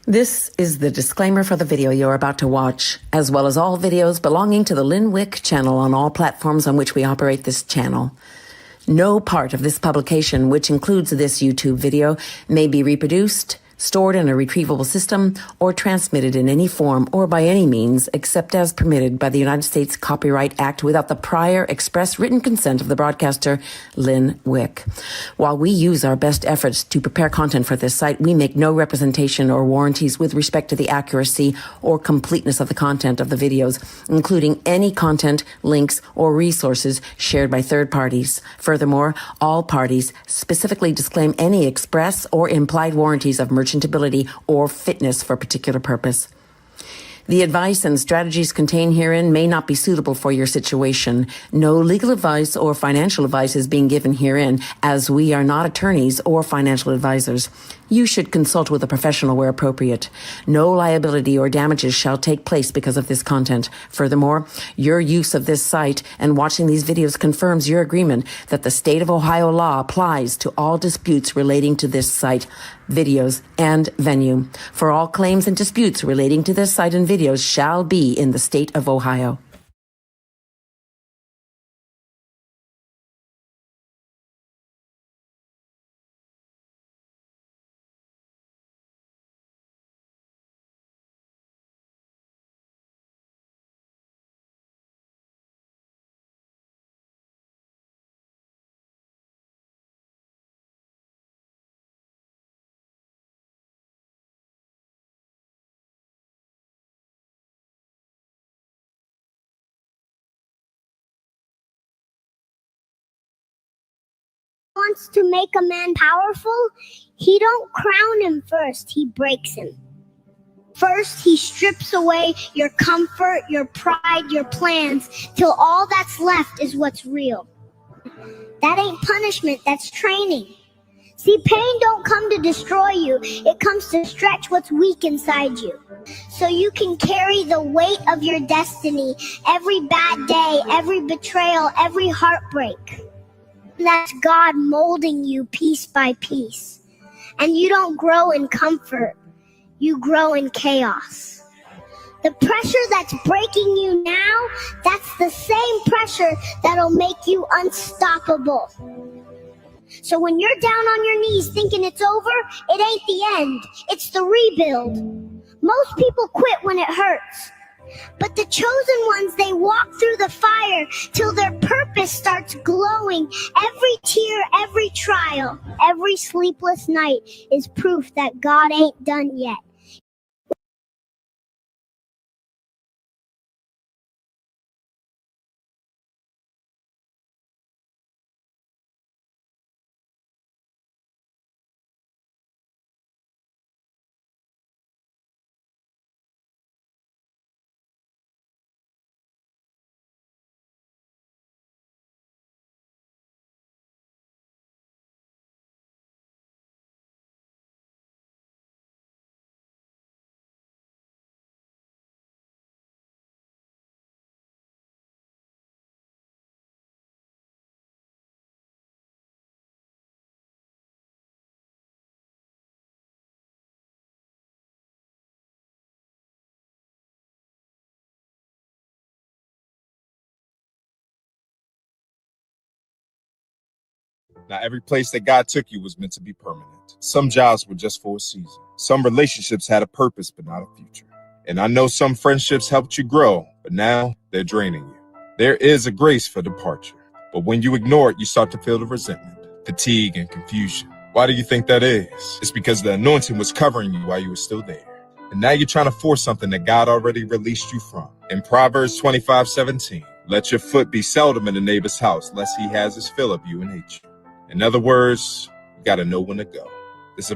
This is the disclaimer for the video you're about to watch, as well as all videos belonging to the Lynn Wick channel on all platforms on which we operate this channel. No part of this publication, which includes this YouTube video, may be reproduced, stored in a retrievable system, or transmitted in any form or by any means except as permitted by the United States Copyright Act without the prior express written consent of the broadcaster, Lynn Wick. While we use our best efforts to prepare content for this site, we make no representation or warranties with respect to the accuracy or completeness of the content of the videos, including any content, links, or resources shared by third parties. Furthermore, all parties specifically disclaim any express or implied warranties of merchantability or fitness for a particular purpose. The advice and strategies contained herein may not be suitable for your situation. No legal advice or financial advice is being given herein, as we are not attorneys or financial advisors. You should consult with a professional where appropriate. No liability or damages shall take place because of this content. Furthermore, your use of this site and watching these videos confirms your agreement that the state of Ohio law applies to all disputes relating to this site, videos, and venue. For all claims and disputes relating to this site and videos shall be in the state of Ohio. Wants to make a man powerful, he don't crown him first, he breaks him. First, he strips away your comfort, your pride, your plans, till all that's left is what's real. That ain't punishment, that's training. See, pain don't come to destroy you, it comes to stretch what's weak inside you. So you can carry the weight of your destiny, every bad day, every betrayal, every heartbreak. That's God molding you piece by piece. And you don't grow in comfort, you grow in chaos. The pressure that's breaking you now, that's the same pressure that'll make you unstoppable. So when you're down on your knees thinking it's over, it ain't the end, it's the rebuild. Most people quit when it hurts. But the chosen ones, they walk through the fire till their purpose starts glowing. Every tear, every trial, every sleepless night is proof that God ain't done yet. Now, every place that God took you was meant to be permanent. Some jobs were just for a season. Some relationships had a purpose, but not a future. And I know some friendships helped you grow, but now they're draining you. There is a grace for departure, but when you ignore it, you start to feel the resentment, fatigue, and confusion. Why do you think that is? It's because the anointing was covering you while you were still there. And now you're trying to force something that God already released you from. In Proverbs 25:17, let your foot be seldom in the neighbor's house, lest he has his fill of you and hate you. In other words, you got to know when to go. This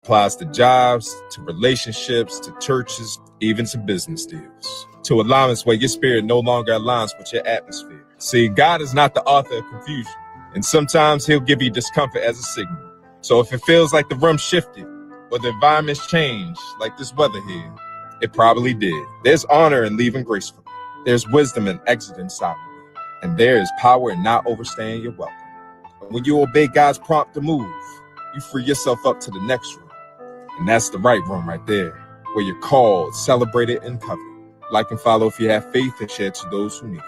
applies to jobs, to relationships, to churches, even to business deals. To alignments where your spirit no longer aligns with your atmosphere. See, God is not the author of confusion, and sometimes he'll give you discomfort as a signal. So if it feels like the room shifted or the environment's changed, like this weather here, it probably did. There's honor in leaving gracefully. There's wisdom in exiting silently. And there is power in not overstaying your welcome. When you obey God's prompt to move, you free yourself up to the next room. And that's the right room right there, where you're called, celebrated, and covered. Like and follow if you have faith, and share to those who need it.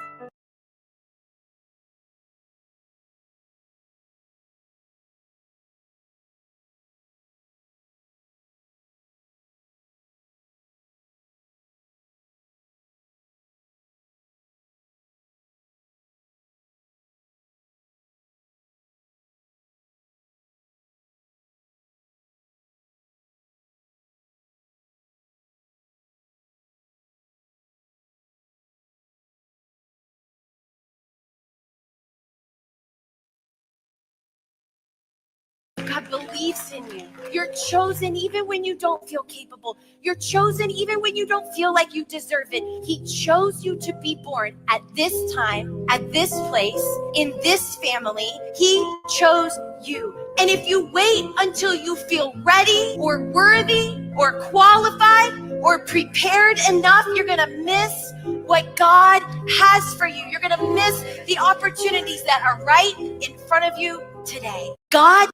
God believes in you. You're chosen even when you don't feel capable. You're chosen even when you don't feel like you deserve it. He chose you to be born at this time, at this place, in this family. He chose you. And if you wait until you feel ready or worthy or qualified or prepared enough, you're going to miss what God has for you. You're going to miss the opportunities that are right in front of you today. God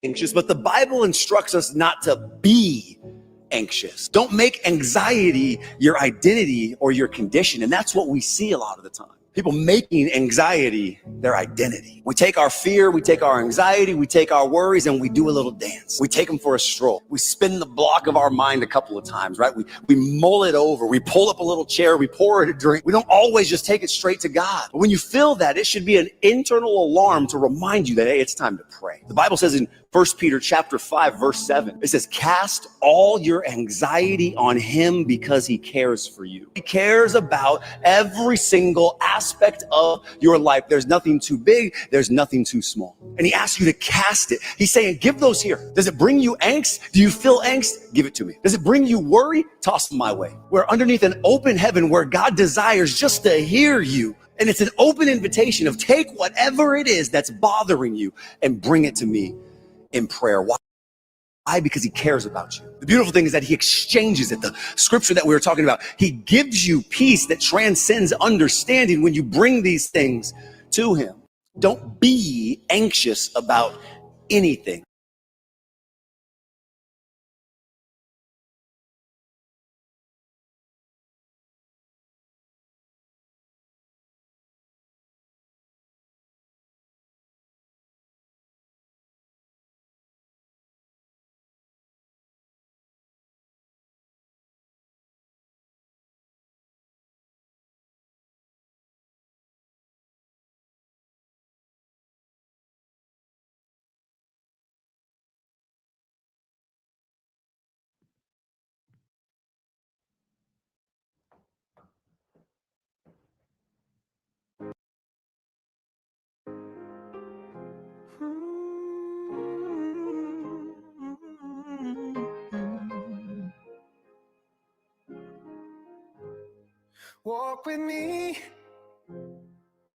anxious, but the Bible instructs us not to be anxious. Don't make anxiety your identity or your condition. And that's what we see a lot of the time. People making anxiety their identity. We take our fear, we take our anxiety, we take our worries, and we do a little dance. We take them for a stroll. We spin the block of our mind a couple of times, right? We mull it over. We pull up a little chair. We pour it a drink. We don't always just take it straight to God. But when you feel that, it should be an internal alarm to remind you that, hey, it's time to pray. The Bible says in 1 Peter chapter 5, verse 7, it says, cast all your anxiety on him because he cares for you. He cares about every single aspect of your life. There's nothing too big. There's nothing too small. And he asks you to cast it. He's saying, give those here. Does it bring you angst? Do you feel angst? Give it to me. Does it bring you worry? Toss them my way. We're underneath an open heaven where God desires just to hear you. And it's an open invitation of take whatever it is that's bothering you and bring it to me in prayer. Why? Because he cares about you. The beautiful thing is that he exchanges it. The scripture that we were talking about, he gives you peace that transcends understanding when you bring these things to him. Don't be anxious about anything. Walk with me,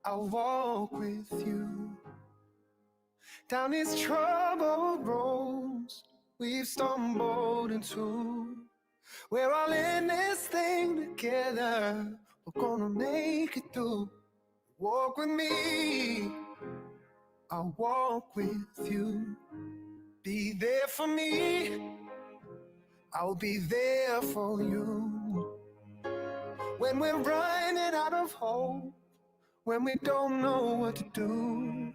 I'll walk with you. Down these troubled roads we've stumbled into. We're all in this thing together. We're gonna make it through. Walk with me, I'll walk with you. Be there for me, I'll be there for you. When we're running out of hope, when we don't know what to do,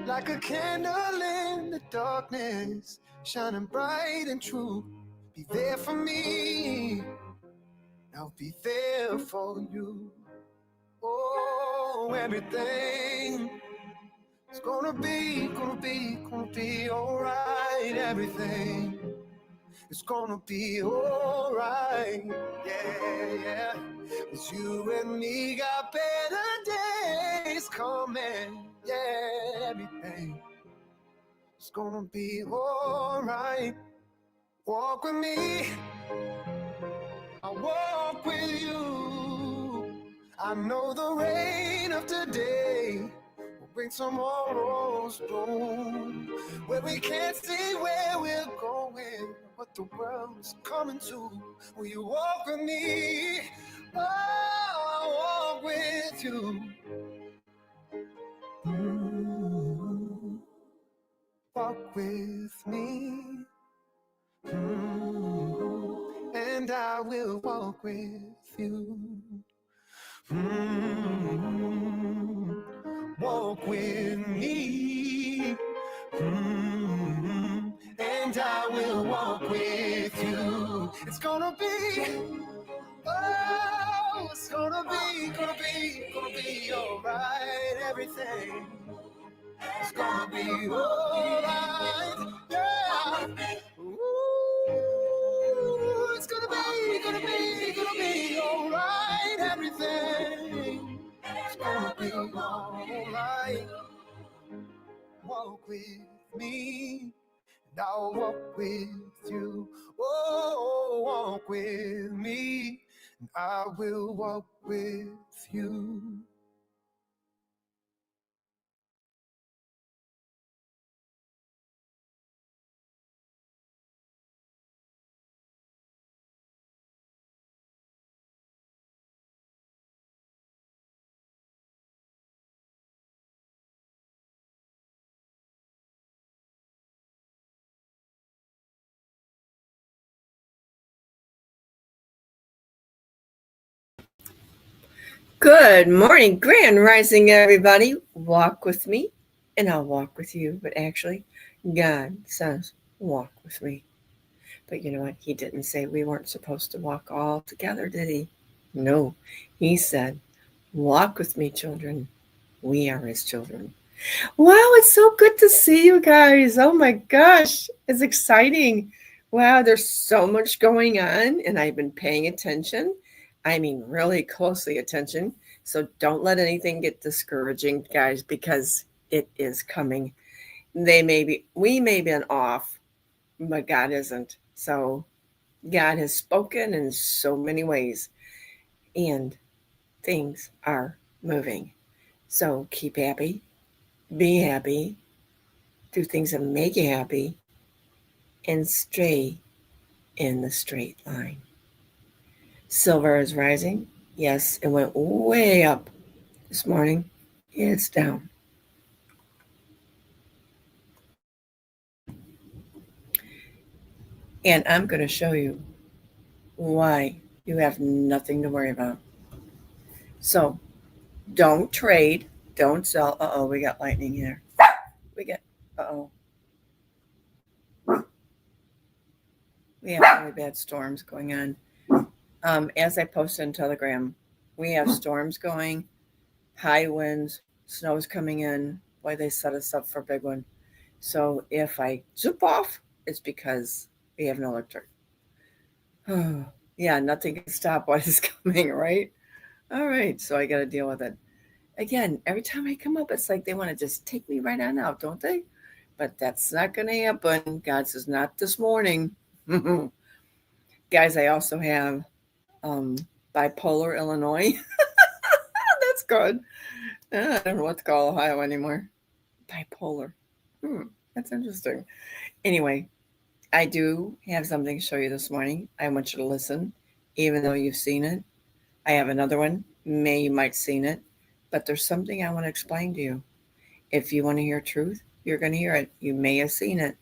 like a candle in the darkness, shining bright and true. Be there for me, I'll be there for you. Oh, everything is gonna be alright. Everything is gonna be alright. Yeah, yeah. 'Cause you and me got better days coming. Yeah, everything It's gonna be alright. Walk with me, I'll walk with you. I know the rain of today will bring tomorrow's bloom, where we can't see where we're going, but the world is coming to. Will you walk with me? Oh, I'll walk with you. Walk with me. And I will walk with you. Walk with me. And I will walk with you. It's gonna be, oh, it's gonna be alright. Everything is gonna be alright. Yeah. Ooh, it's gonna be alright. Everything is gonna be alright. Walk with me, and I'll walk with you. Oh, walk with me, and I will walk with you. Good morning, grand rising, everybody. Walk with me, and I'll walk with you. But actually, God says, walk with me. But you know what? He didn't say we weren't supposed to walk all together, did he? No. He said, walk with me, children. We are his children. Wow, it's so good to see you guys. Oh my gosh, it's exciting. Wow, there's so much going on, and I've been paying attention. I mean, really closely attention. So don't let anything get discouraging, guys, because it is coming. We may be off, but God isn't. So God has spoken in so many ways, and things are moving. So keep happy, be happy, do things that make you happy, and stay in the straight line. Silver is rising. Yes, it went way up this morning. It's down. And I'm going to show you why you have nothing to worry about. So don't trade, don't sell. Uh-oh, we got lightning here. We have really bad storms going on. As I posted in Telegram, we have storms going, high winds, snow's coming in. Boy, they set us up for a big one. So if I zip off, it's because we have no electric. Oh, yeah, nothing can stop what is coming, right? All right, so I got to deal with it. Again, every time I come up, it's like they want to just take me right on out, don't they? But that's not going to happen. God says, not this morning. Guys, I also have bipolar Illinois. That's good. I don't know what to call Ohio anymore. Bipolar. That's interesting. Anyway, I do have something to show you this morning. I want you to listen, even though you've seen it. I have another one. You might have seen it. But there's something I want to explain to you. If you want to hear truth, you're going to hear it. You may have seen it.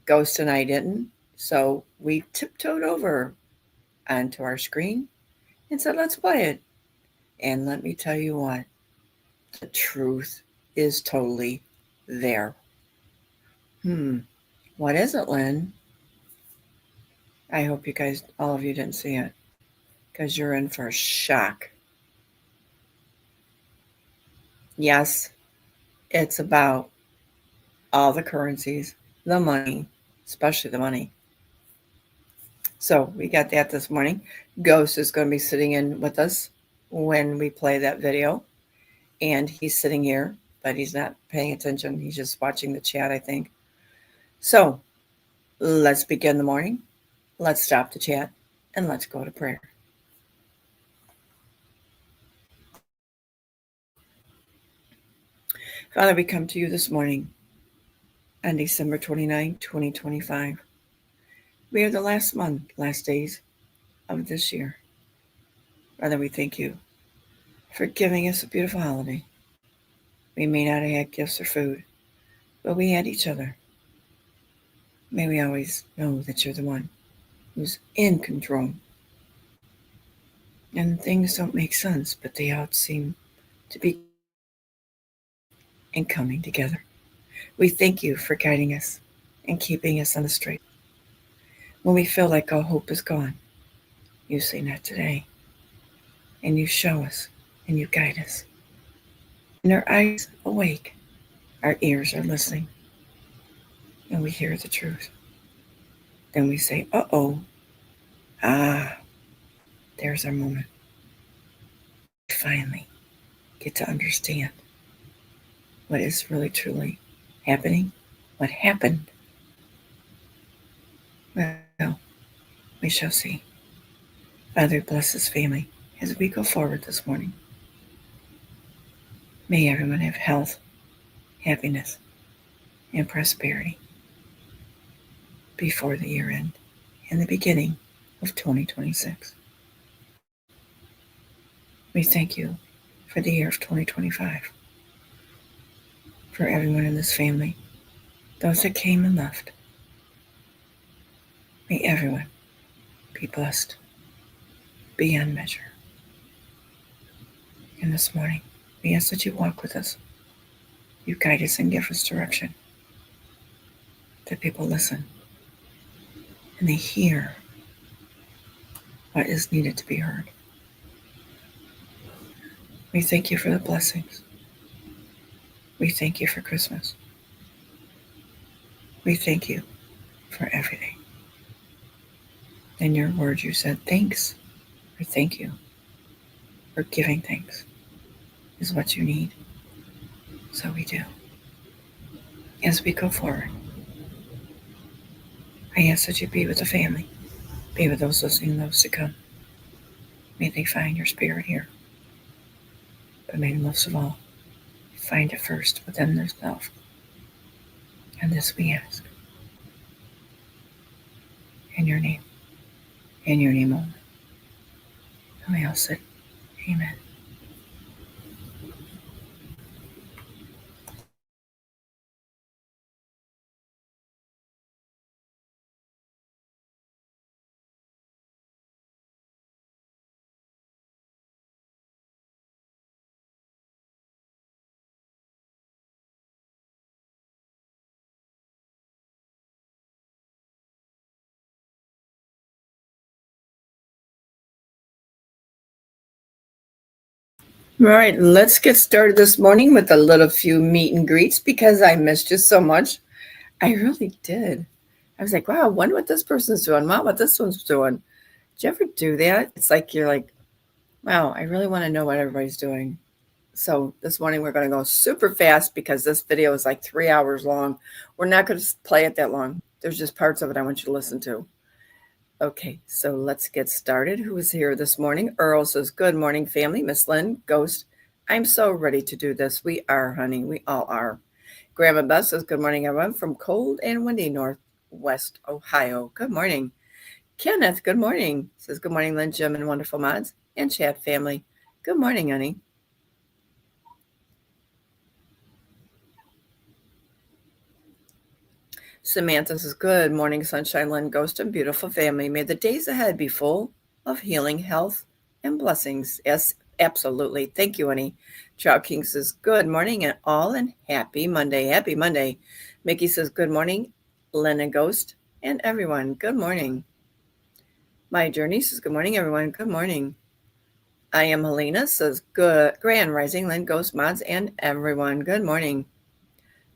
Ghost and I didn't. So we tiptoed over onto our screen and said, let's play it. And let me tell you what. The truth is totally there. What is it, Lynn? I hope you guys, all of you didn't see it, because you're in for a shock. Yes, it's about all the currencies, the money, especially the money. So we got that this morning. Ghost is going to be sitting in with us when we play that video. And he's sitting here, but he's not paying attention. He's just watching the chat, I think. So let's begin the morning. Let's stop the chat and let's go to prayer. Father, we come to you this morning on December 29, 2025. We are the last days of this year. Father, we thank you for giving us a beautiful holiday. We may not have had gifts or food, but we had each other. May we always know that you're the one who's in control. And things don't make sense, but they all seem to be and coming together. We thank you for guiding us and keeping us on the straight. When we feel like all hope is gone, you say not today. And you show us and you guide us. And our eyes awake, our ears are listening, and we hear the truth. Then we say, uh-oh, there's our moment. We finally get to understand what is really truly happening, what happened. Well, we shall see. Father, bless this family as we go forward this morning. May everyone have health, happiness, and prosperity before the year end and the beginning of 2026. We thank you for the year of 2025, for everyone in this family, those that came and left. May everyone be blessed beyond measure. And this morning, we ask that you walk with us. You guide us and give us direction. That people listen and they hear what is needed to be heard. We thank you for the blessings. We thank you for Christmas. We thank you for everything. In your word, you said thanks or thank you or giving thanks is what you need. So we do. As we go forward, I ask that you be with the family, be with those listening and those to come. May they find your spirit here. But may most of all, find it first within themselves. And this we ask. In your name. In your name only. And we all said, amen. All right, let's get started this morning with a little few meet and greets because I missed you so much. I really did. I was like, wow, I wonder what this person's doing. Wow, what this one's doing. Did you ever do that? It's like you're like, wow, I really want to know what everybody's doing. So this morning we're going to go super fast because this video is like 3 hours long. We're not going to play it that long. There's just parts of it I want you to listen to. Okay, so let's get started. Who is here this morning? Earl says, good morning, family. Miss Lynn, Ghost, I'm so ready to do this. We are, honey. We all are. Grandma Beth says, good morning, everyone, from cold and windy Northwest Ohio. Good morning. Kenneth, good morning. Says, good morning, Lynn, Jim, and wonderful mods and chat family. Good morning, honey. Samantha says, good morning, sunshine, Lynn, Ghost, and beautiful family. May the days ahead be full of healing, health, and blessings. Yes, absolutely. Thank you, honey. Trout King says, good morning and all, and happy Monday. Happy Monday. Mickey says, good morning, Lynn and Ghost, and everyone. Good morning. My Journey says, good morning, everyone. Good morning. I am Helena says, good, grand rising, Lynn, Ghost, mods, and everyone. Good morning.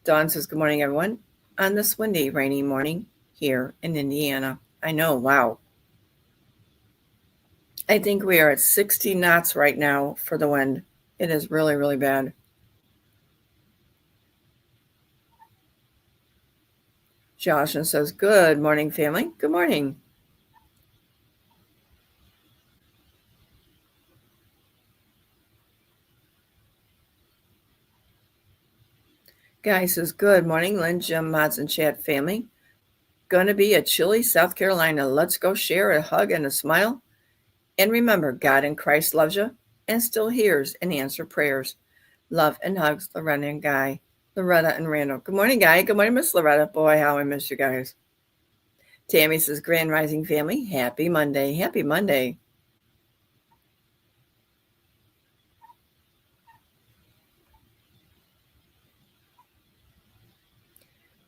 Dawn says, good morning, everyone. On this windy, rainy morning here in Indiana. I know, wow. I think we are at 60 knots right now for the wind. It is really, really bad. Jocelyn says, good morning, family. Good morning. Guy says, good morning, Lynn, Jim, Mods, and Chat family. Gonna be a chilly South Carolina. Let's go share a hug and a smile. And remember, God in Christ loves you and still hears and answers prayers. Love and hugs, Loretta and Guy. Loretta and Randall. Good morning, Guy. Good morning, Miss Loretta. Boy, how I miss you guys. Tammy says, Grand Rising family, happy Monday. Happy Monday.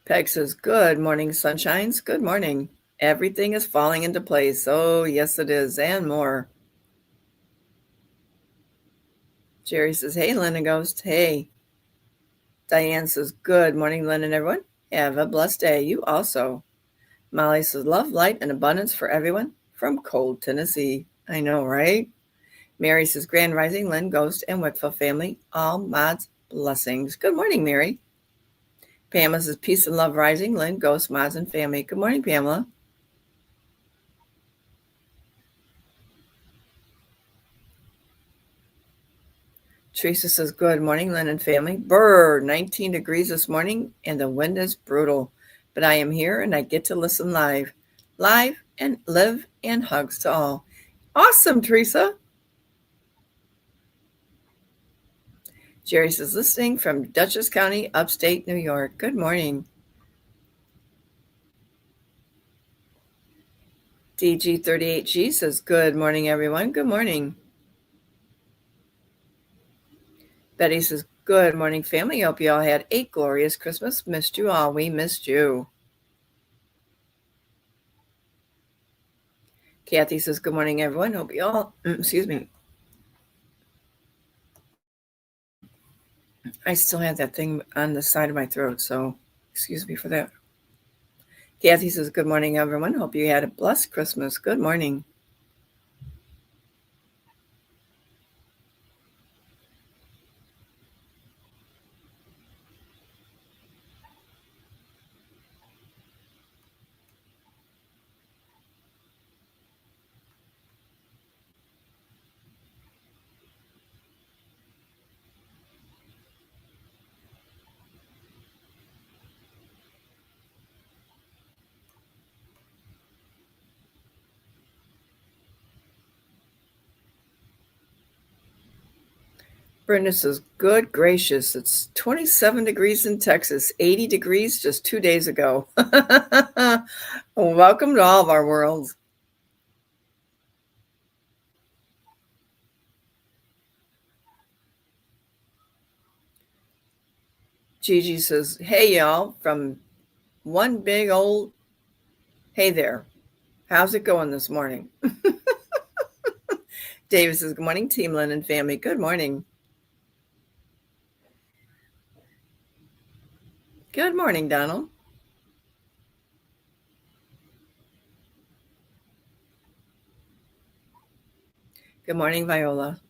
Peg says, good morning, sunshines. Good morning. Everything is falling into place. Oh, yes, it is. And more. Jerry says, hey, Lynn and Ghost. Hey. Diane says, good morning, Lynn and everyone. Have a blessed day. You also. Molly says, love, light, and abundance for everyone from cold Tennessee. I know, right? Mary says, Grand Rising, Lynn, Ghost, and Wickfield family. All mods, blessings. Good morning, Mary. Pamela says, peace and love rising, Lynn, Ghost, mods, and family. Good morning, Pamela. Teresa says, good morning, Lynn and family. Brr, 19 degrees this morning, and the wind is brutal. But I am here, and I get to listen live. Live and live, and hugs to all. Awesome, Teresa. Jerry says, listening from Dutchess County, upstate New York. Good morning. DG38G says, good morning, everyone. Good morning. Betty says, good morning, family. Hope you all had a glorious Christmas. Missed you all. We missed you. Kathy says, good morning, everyone. Hope you all, excuse me. I still have that thing on the side of my throat, so excuse me for that. Kathy says, good morning, everyone. Hope you had a blessed Christmas. Good morning. Brenda says, good gracious, it's 27 degrees in Texas, 80 degrees just 2 days ago. Welcome to all of our worlds. Gigi says, hey, y'all, from one big old, hey there. How's it going this morning? David says, good morning, Team Lynn and family. Good morning. Good morning, Donald. Good morning, Viola.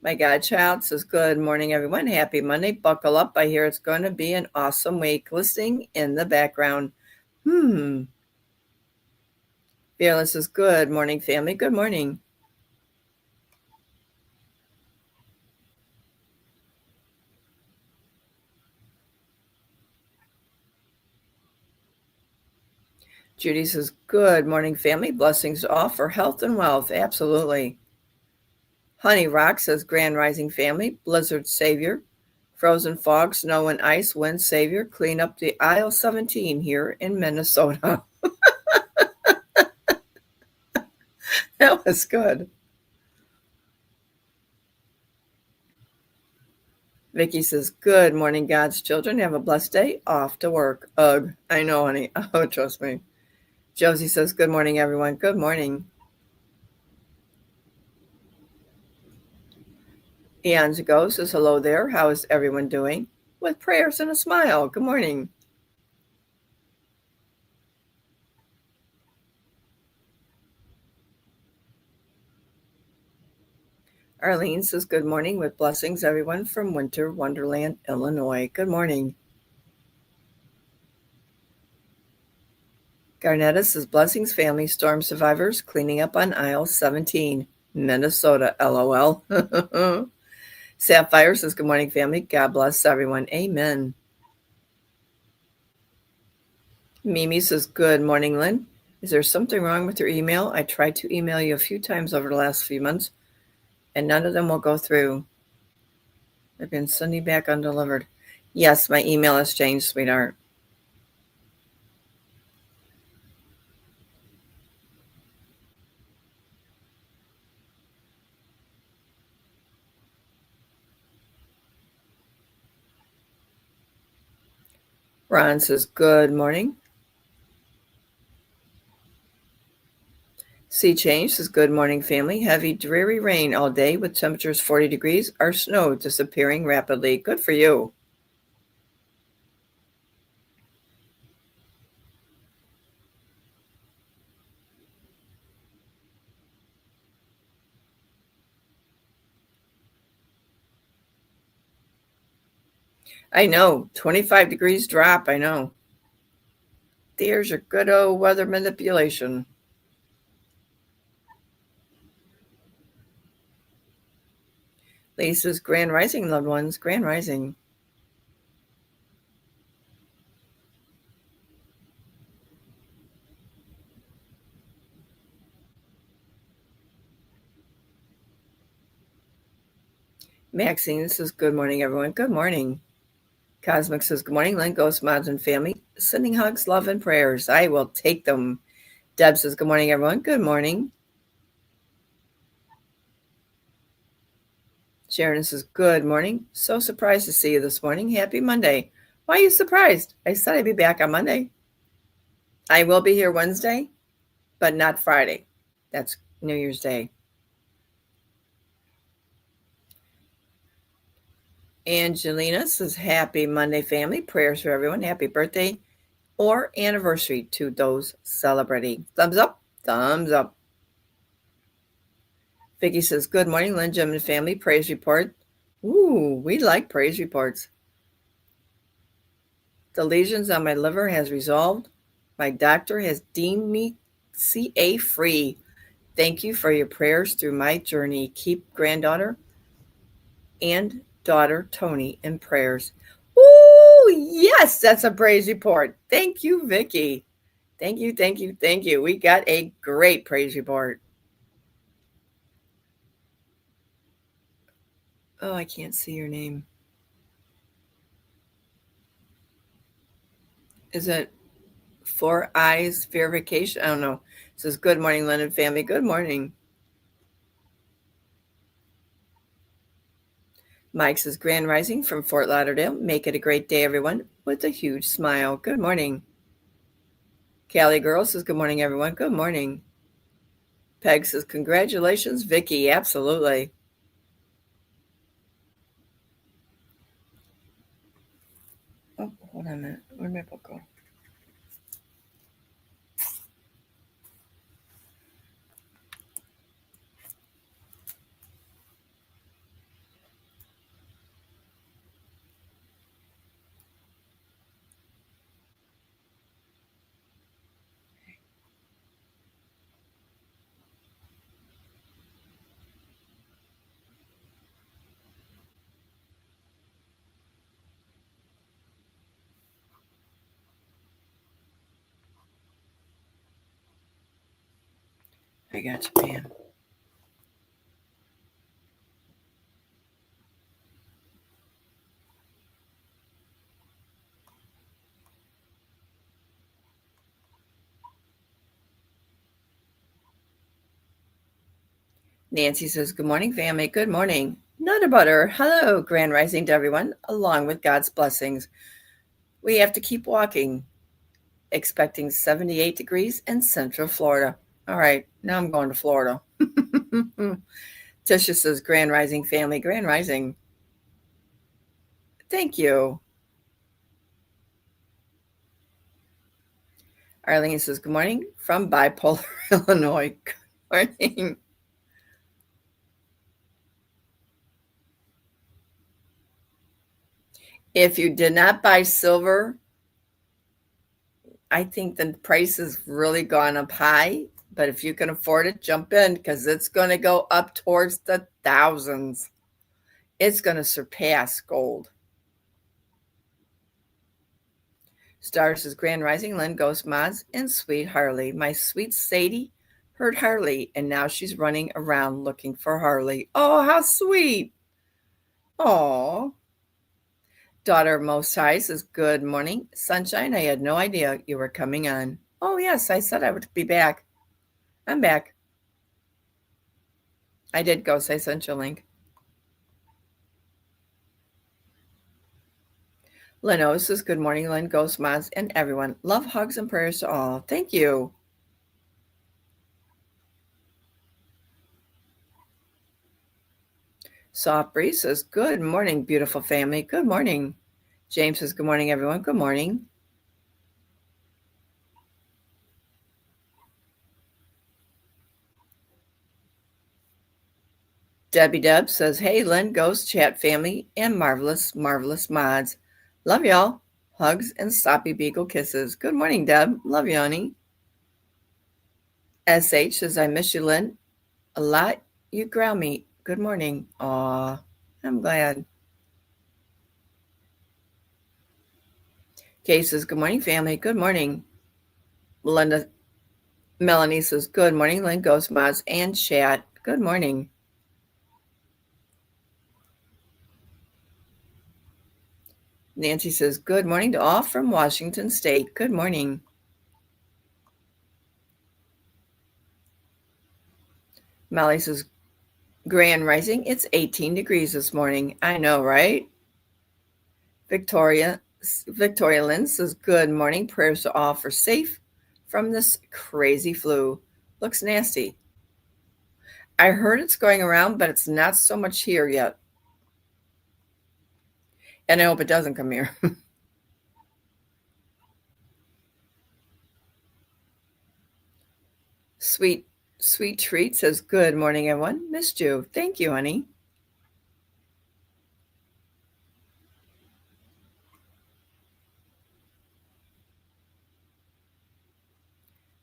My godchild says, good morning, everyone. Happy Monday. Buckle up. I hear it's going to be an awesome week. Listening in the background. Fearless says, good morning, family. Good morning. Judy says, good morning, family. Blessings all for health and wealth. Absolutely. Honey Rock says, grand rising family. Blizzard savior. Frozen fog, snow and ice, wind savior. Clean up the aisle 17 here in Minnesota. That was good. Vicky says, good morning, God's children. Have a blessed day. Off to work. Ugh. I know, honey. Oh, trust me. Josie says, good morning, everyone. Good morning. Eons Go says, hello there. How is everyone doing? With prayers and a smile. Good morning. Arlene says, good morning with blessings, everyone from Winter Wonderland, Illinois. Good morning. Garnetta says, blessings, family, storm survivors, cleaning up on aisle 17, Minnesota, LOL. Sapphire says, good morning, family. God bless everyone. Amen. Mimi says, good morning, Lynn. Is there something wrong with your email? I tried to email you a few times over the last few months, and none of them will go through. They've been sending back undelivered. Yes, my email has changed, sweetheart. Ron says, good morning. Sea Change says, good morning, family. Heavy, dreary rain all day with temperatures 40 degrees. Our snow disappearing rapidly. Good for you. I know. 25 degrees drop. I know. There's your good old weather manipulation. Lisa's Grand Rising, loved ones. Grand Rising. Maxine says, good morning, everyone. Good morning. Cosmic says, good morning, Lynn, Ghost Mods, and family. Sending hugs, love, and prayers. I will take them. Deb says, good morning, everyone. Good morning. Sharon says, good morning. So surprised to see you this morning. Happy Monday. Why are you surprised? I said I'd be back on Monday. I will be here Wednesday, but not Friday. That's New Year's Day. Angelina says, happy Monday, family. Prayers for everyone. Happy birthday or anniversary to those celebrating. Thumbs up. Thumbs up. Vicky says, good morning, Lynn, Jim, and family. Praise report. Ooh, we like praise reports. The lesions on my liver has resolved. My doctor has deemed me CA free. Thank you for your prayers through my journey. Keep granddaughter and daughter Tony in prayers. Ooh, yes, that's a praise report. Thank you, Vicky. Thank you, thank you, thank you. We got a great praise report. Oh, I can't see your name. Is it 4 Eyes Verification? I don't know. It says, good morning, London family. Good morning. Mike says, Grand Rising from Fort Lauderdale. Make it a great day, everyone, with a huge smile. Good morning. Callie Girl says, good morning, everyone. Good morning. Peg says, congratulations, Vicky. Absolutely. Oh, hold on a minute. Where'd my book go? I got you, man. Nancy says, good morning, family. Good morning. Nutter Butter. Hello, Grand Rising to everyone, along with God's blessings. We have to keep walking, expecting 78 degrees in Central Florida. All right, now I'm going to Florida. Tisha says, Grand Rising family. Grand Rising. Thank you. Arlene says, good morning from bipolar Illinois. Good morning. If you did not buy silver, I think the price has really gone up high, but if you can afford it, jump in because it's going to go up towards the thousands. It's going to surpass gold. Stars is Grand Rising, Lynn, Ghost Mods, and Sweet Harley. My sweet Sadie heard Harley, and now she's running around looking for Harley. Oh, how sweet. Oh. Daughter of Most High says, good morning. Sunshine, I had no idea you were coming on. Oh, yes, I said I would be back. I'm back. I did go, so I sent you a link. Leno says, good morning, Lynn, Ghost Mods, and everyone. Love, hugs, and prayers to all. Thank you. Soft Breeze says, good morning, beautiful family. Good morning. James says, good morning, everyone. Good morning. Debbie Deb says, hey, Lynn, Ghost, Chat family, and marvelous, marvelous mods. Love y'all. Hugs and sloppy beagle kisses. Good morning, Deb. Love you, honey. SH says, I miss you, Lynn. A lot. You ground me. Good morning. Aw, I'm glad. Kay says, good morning, family. Good morning. Melanie says, good morning, Lynn, Ghost Mods, and Chat. Good morning. Nancy says, good morning to all from Washington State. Good morning. Molly says, Grand Rising, it's 18 degrees this morning. I know, right? Victoria Lynn says, good morning. Prayers to all for safe from this crazy flu. Looks nasty. I heard it's going around, but it's not so much here yet. And I hope it doesn't come here. Sweet Treat says, good morning, everyone. Missed you. Thank you, honey.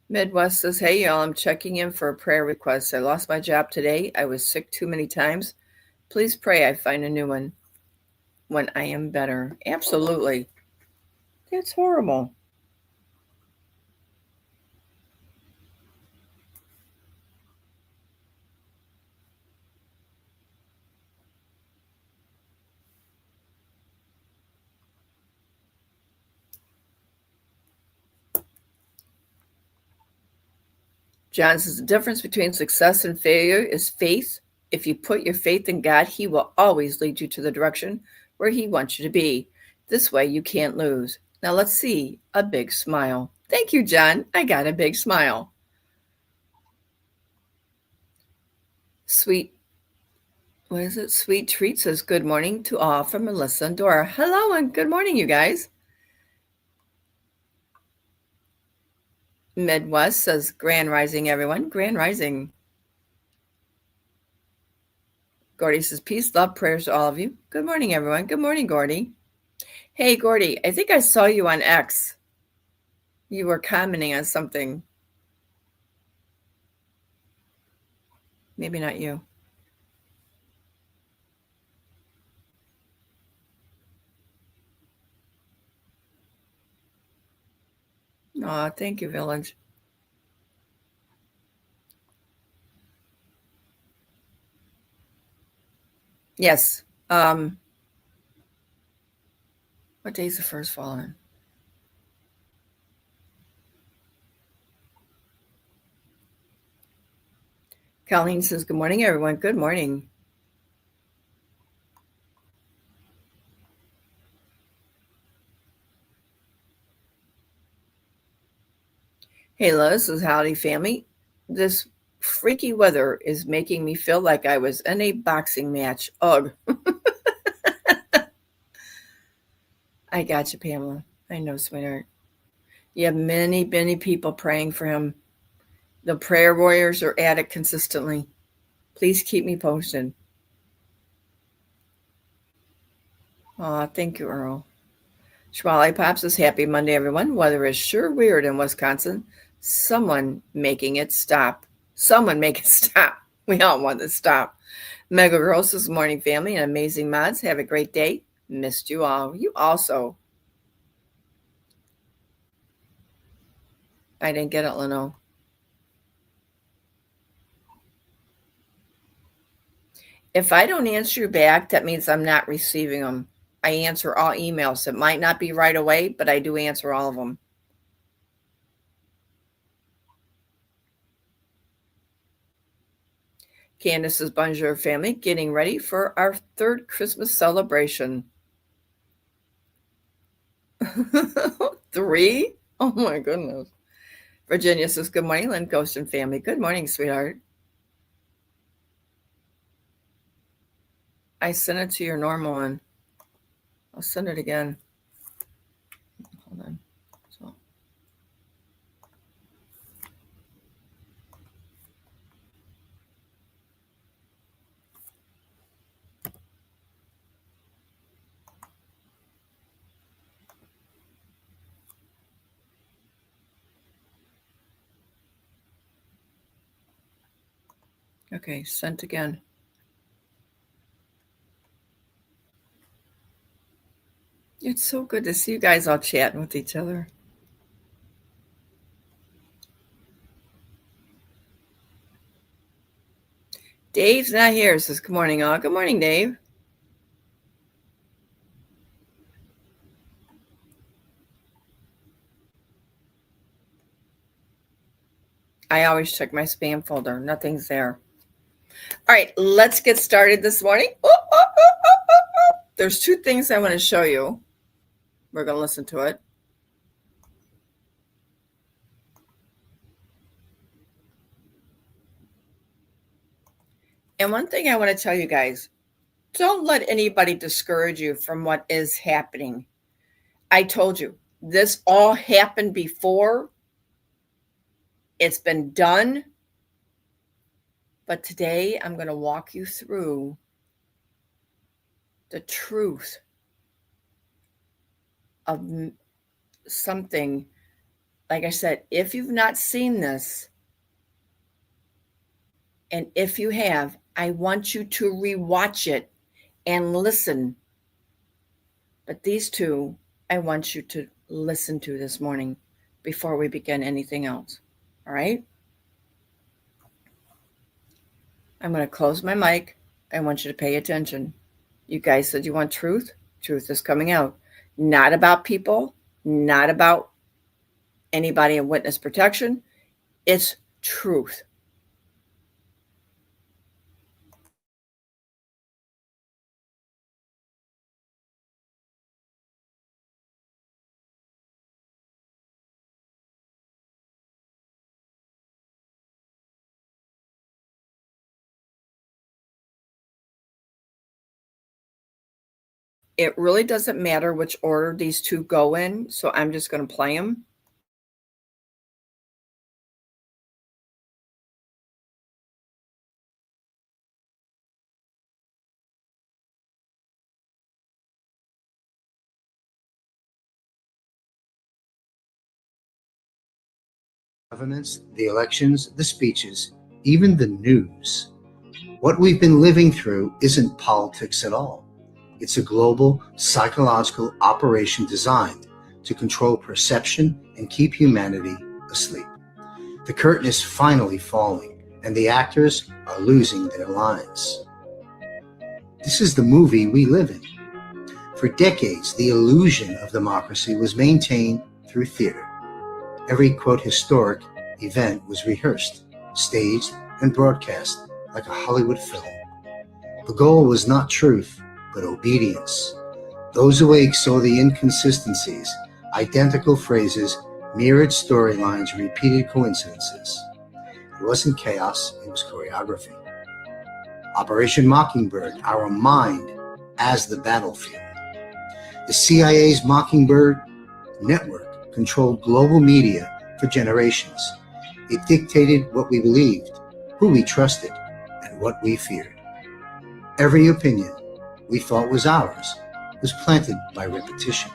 Midwest says, hey, y'all, I'm checking in for a prayer request. I lost my job today. I was sick too many times. Please pray I find a new one when I am better. Absolutely. That's horrible. John says, the difference between success and failure is faith. If you put your faith in God, He will always lead you to the direction where He wants you to be. This way you can't lose. Now let's see a big smile. Thank you, John. I got a big smile. Sweet Treat says, good morning to all from Melissa and Dora. Hello and good morning, you guys. Midwest says, Grand Rising, everyone. Grand Rising. Gordy says, peace, love, prayers to all of you. Good morning, everyone. Good morning, Gordy. Hey, Gordy, I think I saw you on X. You were commenting on something. Maybe not you. Oh, thank you, Village. Yes. What day is the first fall on? Colleen says, good morning, everyone. Good morning. Hey, Liz says, howdy, family. This freaky weather is making me feel like I was in a boxing match. Ugh. I got you, Pamela. I know, sweetheart. You have many, many people praying for him. The prayer warriors are at it consistently. Please keep me posted. Thank you, Earl. Schwally Pops says, happy Monday, everyone. Weather is sure weird in Wisconsin. Someone making it stop. Someone make it stop. We all want to stop. Mega Girl says, morning, family and amazing mods. Have a great day. Missed you all. You also. I didn't get it, Leno. If I don't answer you back, that means I'm not receiving them. I answer all emails. It might not be right away, but I do answer all of them. Candace's Bonjour family getting ready for our third Christmas celebration. 3? Oh my goodness. Virginia says, good morning, Lynn Ghost and family. Good morning, sweetheart. I sent it to your normal one. I'll send it again. Hold on. So. Okay, sent again. It's so good to see you guys all chatting with each other. Dave's not here. Says, good morning, all. Good morning, Dave. I always check my spam folder. Nothing's there. All right, let's get started this morning. There's 2 things I want to show you. We're going to listen to it. And one thing I want to tell you guys, don't let anybody discourage you from what is happening. I told you, this all happened before. It's been done. But today I'm going to walk you through the truth of something. Like I said, if you've not seen this, and if you have, I want you to rewatch it and listen. But these 2, I want you to listen to this morning before we begin anything else. All right? I'm going to close my mic. I want you to pay attention. You guys said you want truth. Truth is coming out. Not about people, not about anybody in witness protection. It's truth. It really doesn't matter which order these 2 go in, so I'm just going to play them. Governments, the elections, the speeches, even the news. What we've been living through isn't politics at all. It's a global psychological operation designed to control perception and keep humanity asleep. The curtain is finally falling, and the actors are losing their lines. This is the movie we live in. For decades, the illusion of democracy was maintained through theater. Every, quote, historic event was rehearsed, staged, and broadcast like a Hollywood film. The goal was not truth, but obedience. Those awake saw the inconsistencies, identical phrases, mirrored storylines, repeated coincidences. It wasn't chaos, it was choreography. Operation Mockingbird, our mind as the battlefield. The CIA's Mockingbird network controlled global media for generations. It dictated what we believed, who we trusted, and what we feared. Every opinion we thought was ours was planted by repetition.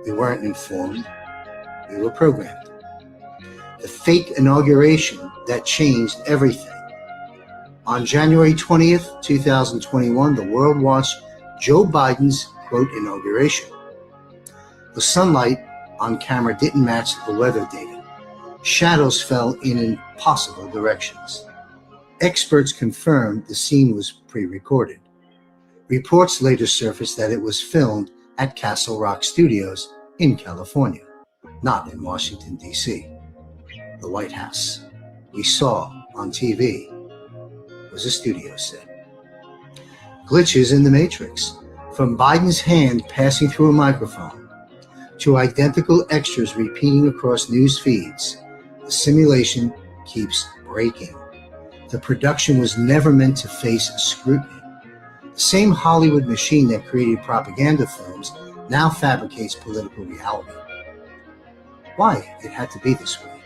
We weren't informed. We were programmed. The fake inauguration that changed everything. On January 20th, 2021, the world watched Joe Biden's, quote, inauguration. The sunlight on camera didn't match the weather data. Shadows fell in impossible directions. Experts confirmed the scene was pre-recorded. Reports later surfaced that it was filmed at Castle Rock Studios in California, not in Washington, D.C. The White House we saw on TV was a studio set. Glitches in the Matrix, from Biden's hand passing through a microphone to identical extras repeating across news feeds, the simulation keeps breaking. The production was never meant to face scrutiny. The same Hollywood machine that created propaganda films now fabricates political reality. Why it had to be this way?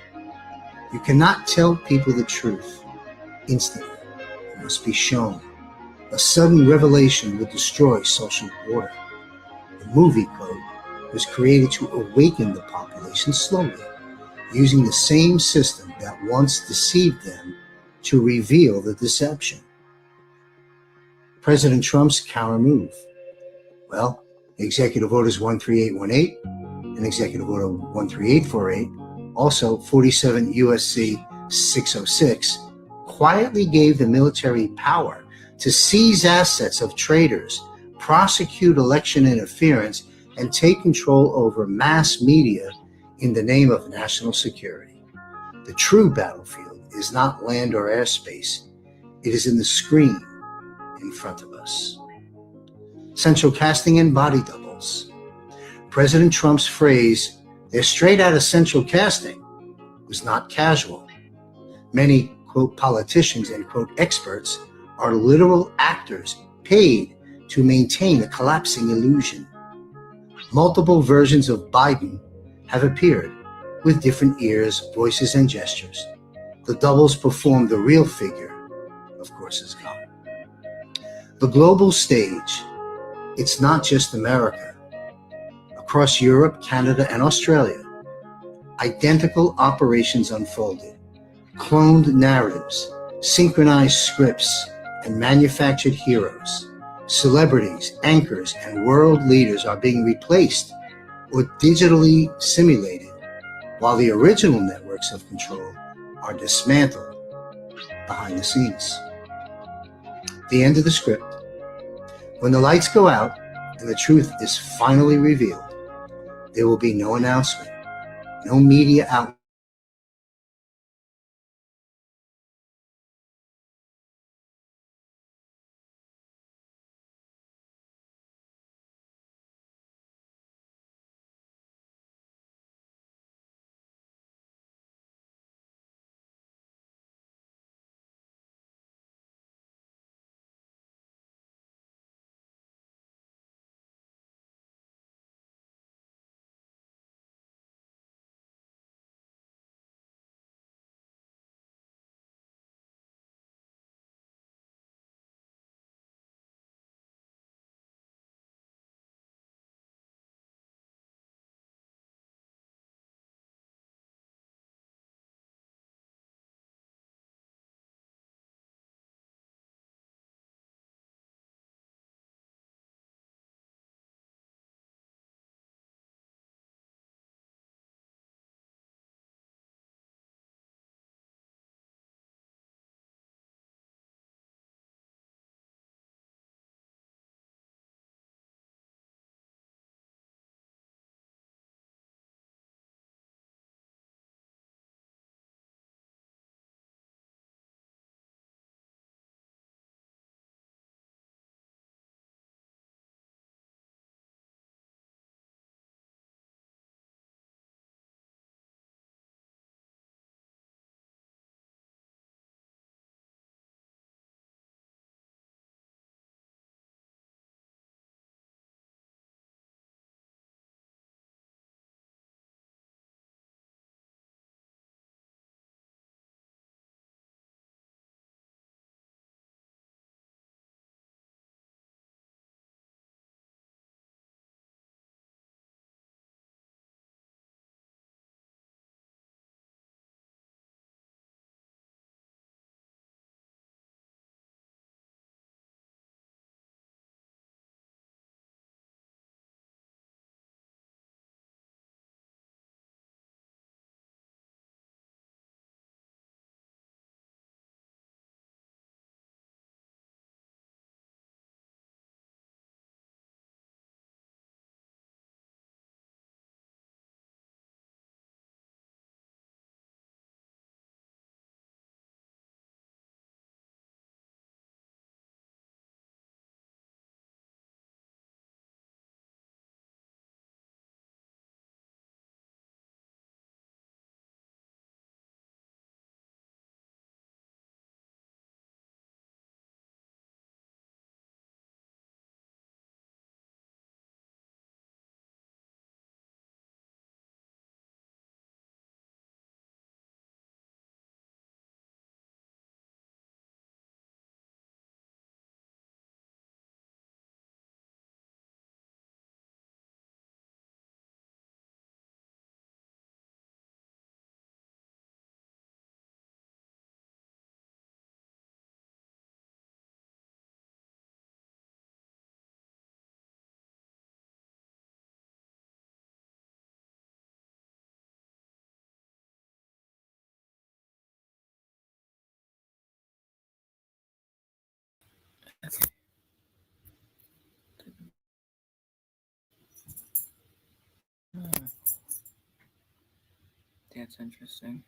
You cannot tell people the truth instantly. It must be shown. A sudden revelation would destroy social order. The movie code was created to awaken the population slowly, using the same system that once deceived them to reveal the deception. President Trump's counter move. Well, Executive Orders 13818 and Executive Order 13848, also 47 USC 606, quietly gave the military power to seize assets of traitors, prosecute election interference, and take control over mass media in the name of national security. The true battlefield is not land or airspace. It is in the screen in front of us. Central casting and body doubles. President Trump's phrase, "they're straight out of central casting," was not casual. Many, quote, politicians and, quote, experts are literal actors paid to maintain a collapsing illusion. Multiple versions of Biden have appeared with different ears, voices, and gestures. The doubles perform the real figure, of course, is gone. The global stage, it's not just America. Across Europe, Canada, and Australia, identical operations unfolded. Cloned narratives, synchronized scripts, and manufactured heroes. Celebrities, anchors, and world leaders are being replaced or digitally simulated, while the original networks of control are dismantled behind the scenes. The end of the script. When the lights go out and the truth is finally revealed, there will be no announcement, no media outlet, That's interesting.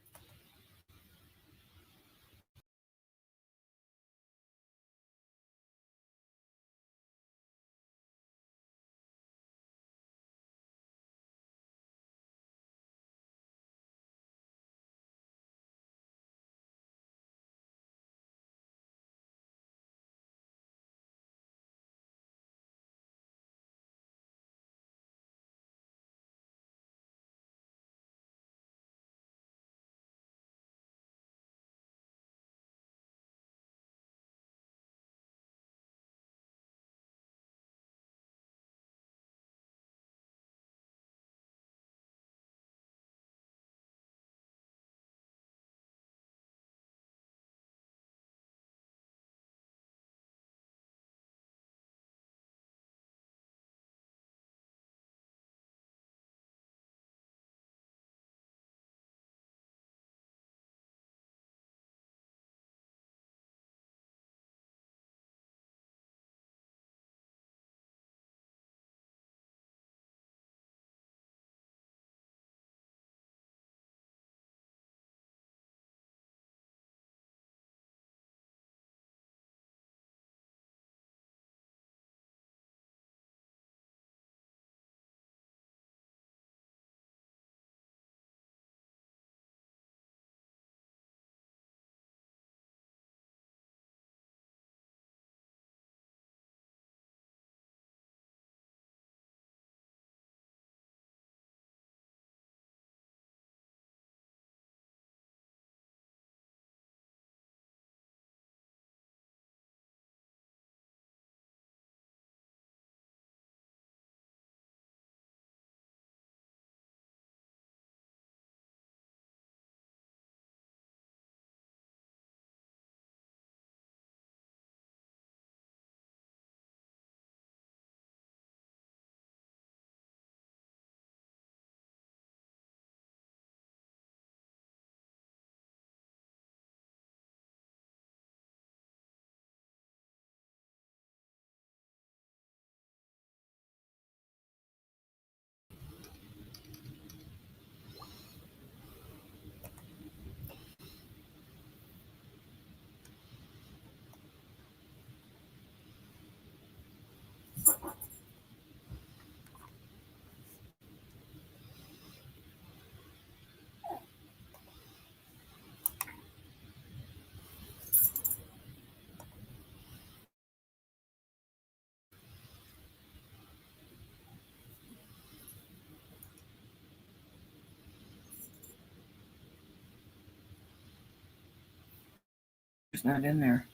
It's not in there.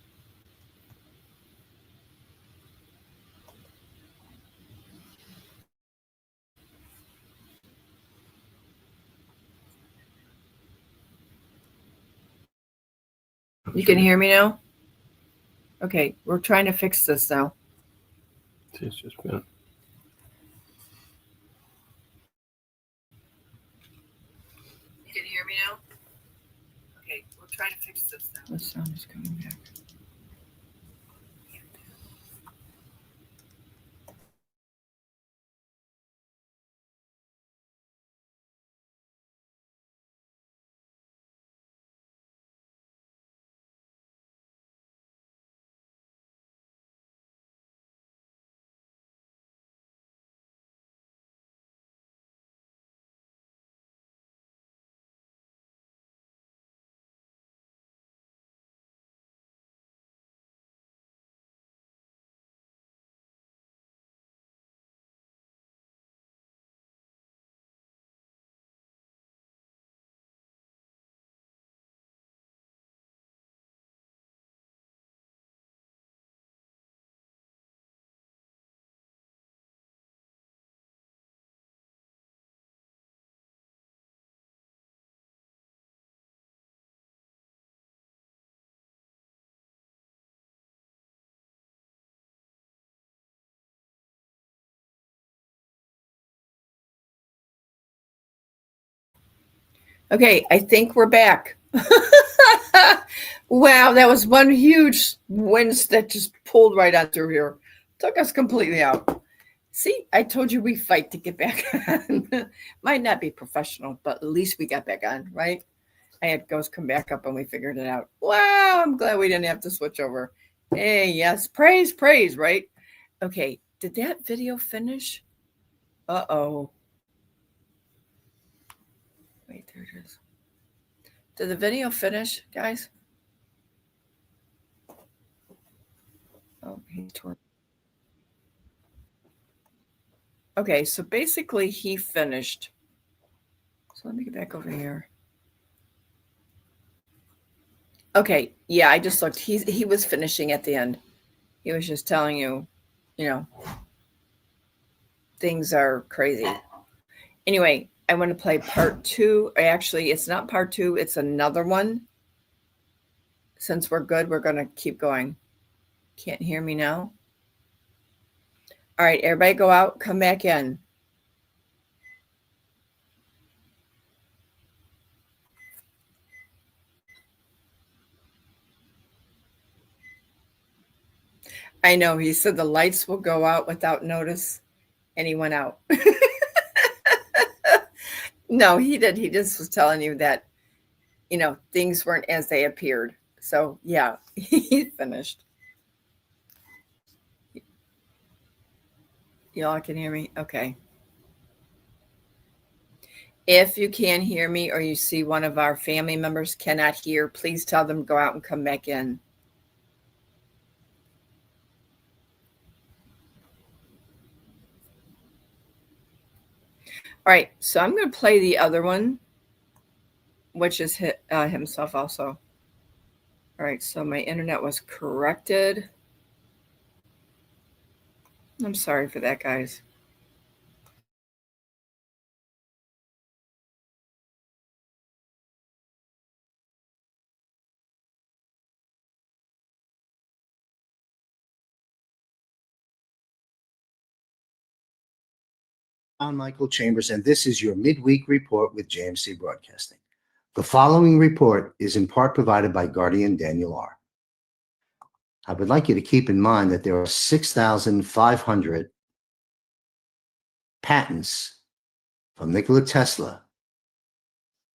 You can hear me now? Okay, we're trying to fix this now. It's just been. You can hear me now? Okay, we're trying to fix this now. The sound is coming back. Okay, I think we're back. Wow, that was one huge wind that just pulled right on through here. Took us completely out. See, I told you we fight to get back on. Might not be professional, but at least we got back on, right? I had Ghost come back up and we figured it out. Wow, I'm glad we didn't have to switch over. Hey, yes, praise, right? Okay, did that video finish? Uh-oh. Wait, there it is. Did the video finish, guys? Oh, he's torn. Okay, so basically he finished. So let me get back over here. Okay, yeah, I just looked. He was finishing at the end. He was just telling you, things are crazy. Anyway, I want to play part 2. Actually, it's not part 2. It's another one. Since we're good, we're going to keep going. Can't hear me now? All right, everybody go out, come back in. I know, he said the lights will go out without notice, and he went out. No, he did. He just was telling you that, things weren't as they appeared. So, yeah, he finished. Y'all can hear me? Okay. If you can hear me or you see one of our family members cannot hear, please tell them to go out and come back in. All right, so I'm going to play the other one, which is himself also. All right, so my internet was corrected. I'm sorry for that, guys. I'm Michael Chambers, and this is your midweek report with JMC Broadcasting. The following report is in part provided by Guardian Daniel R. I would like you to keep in mind that there are 6,500 patents from Nikola Tesla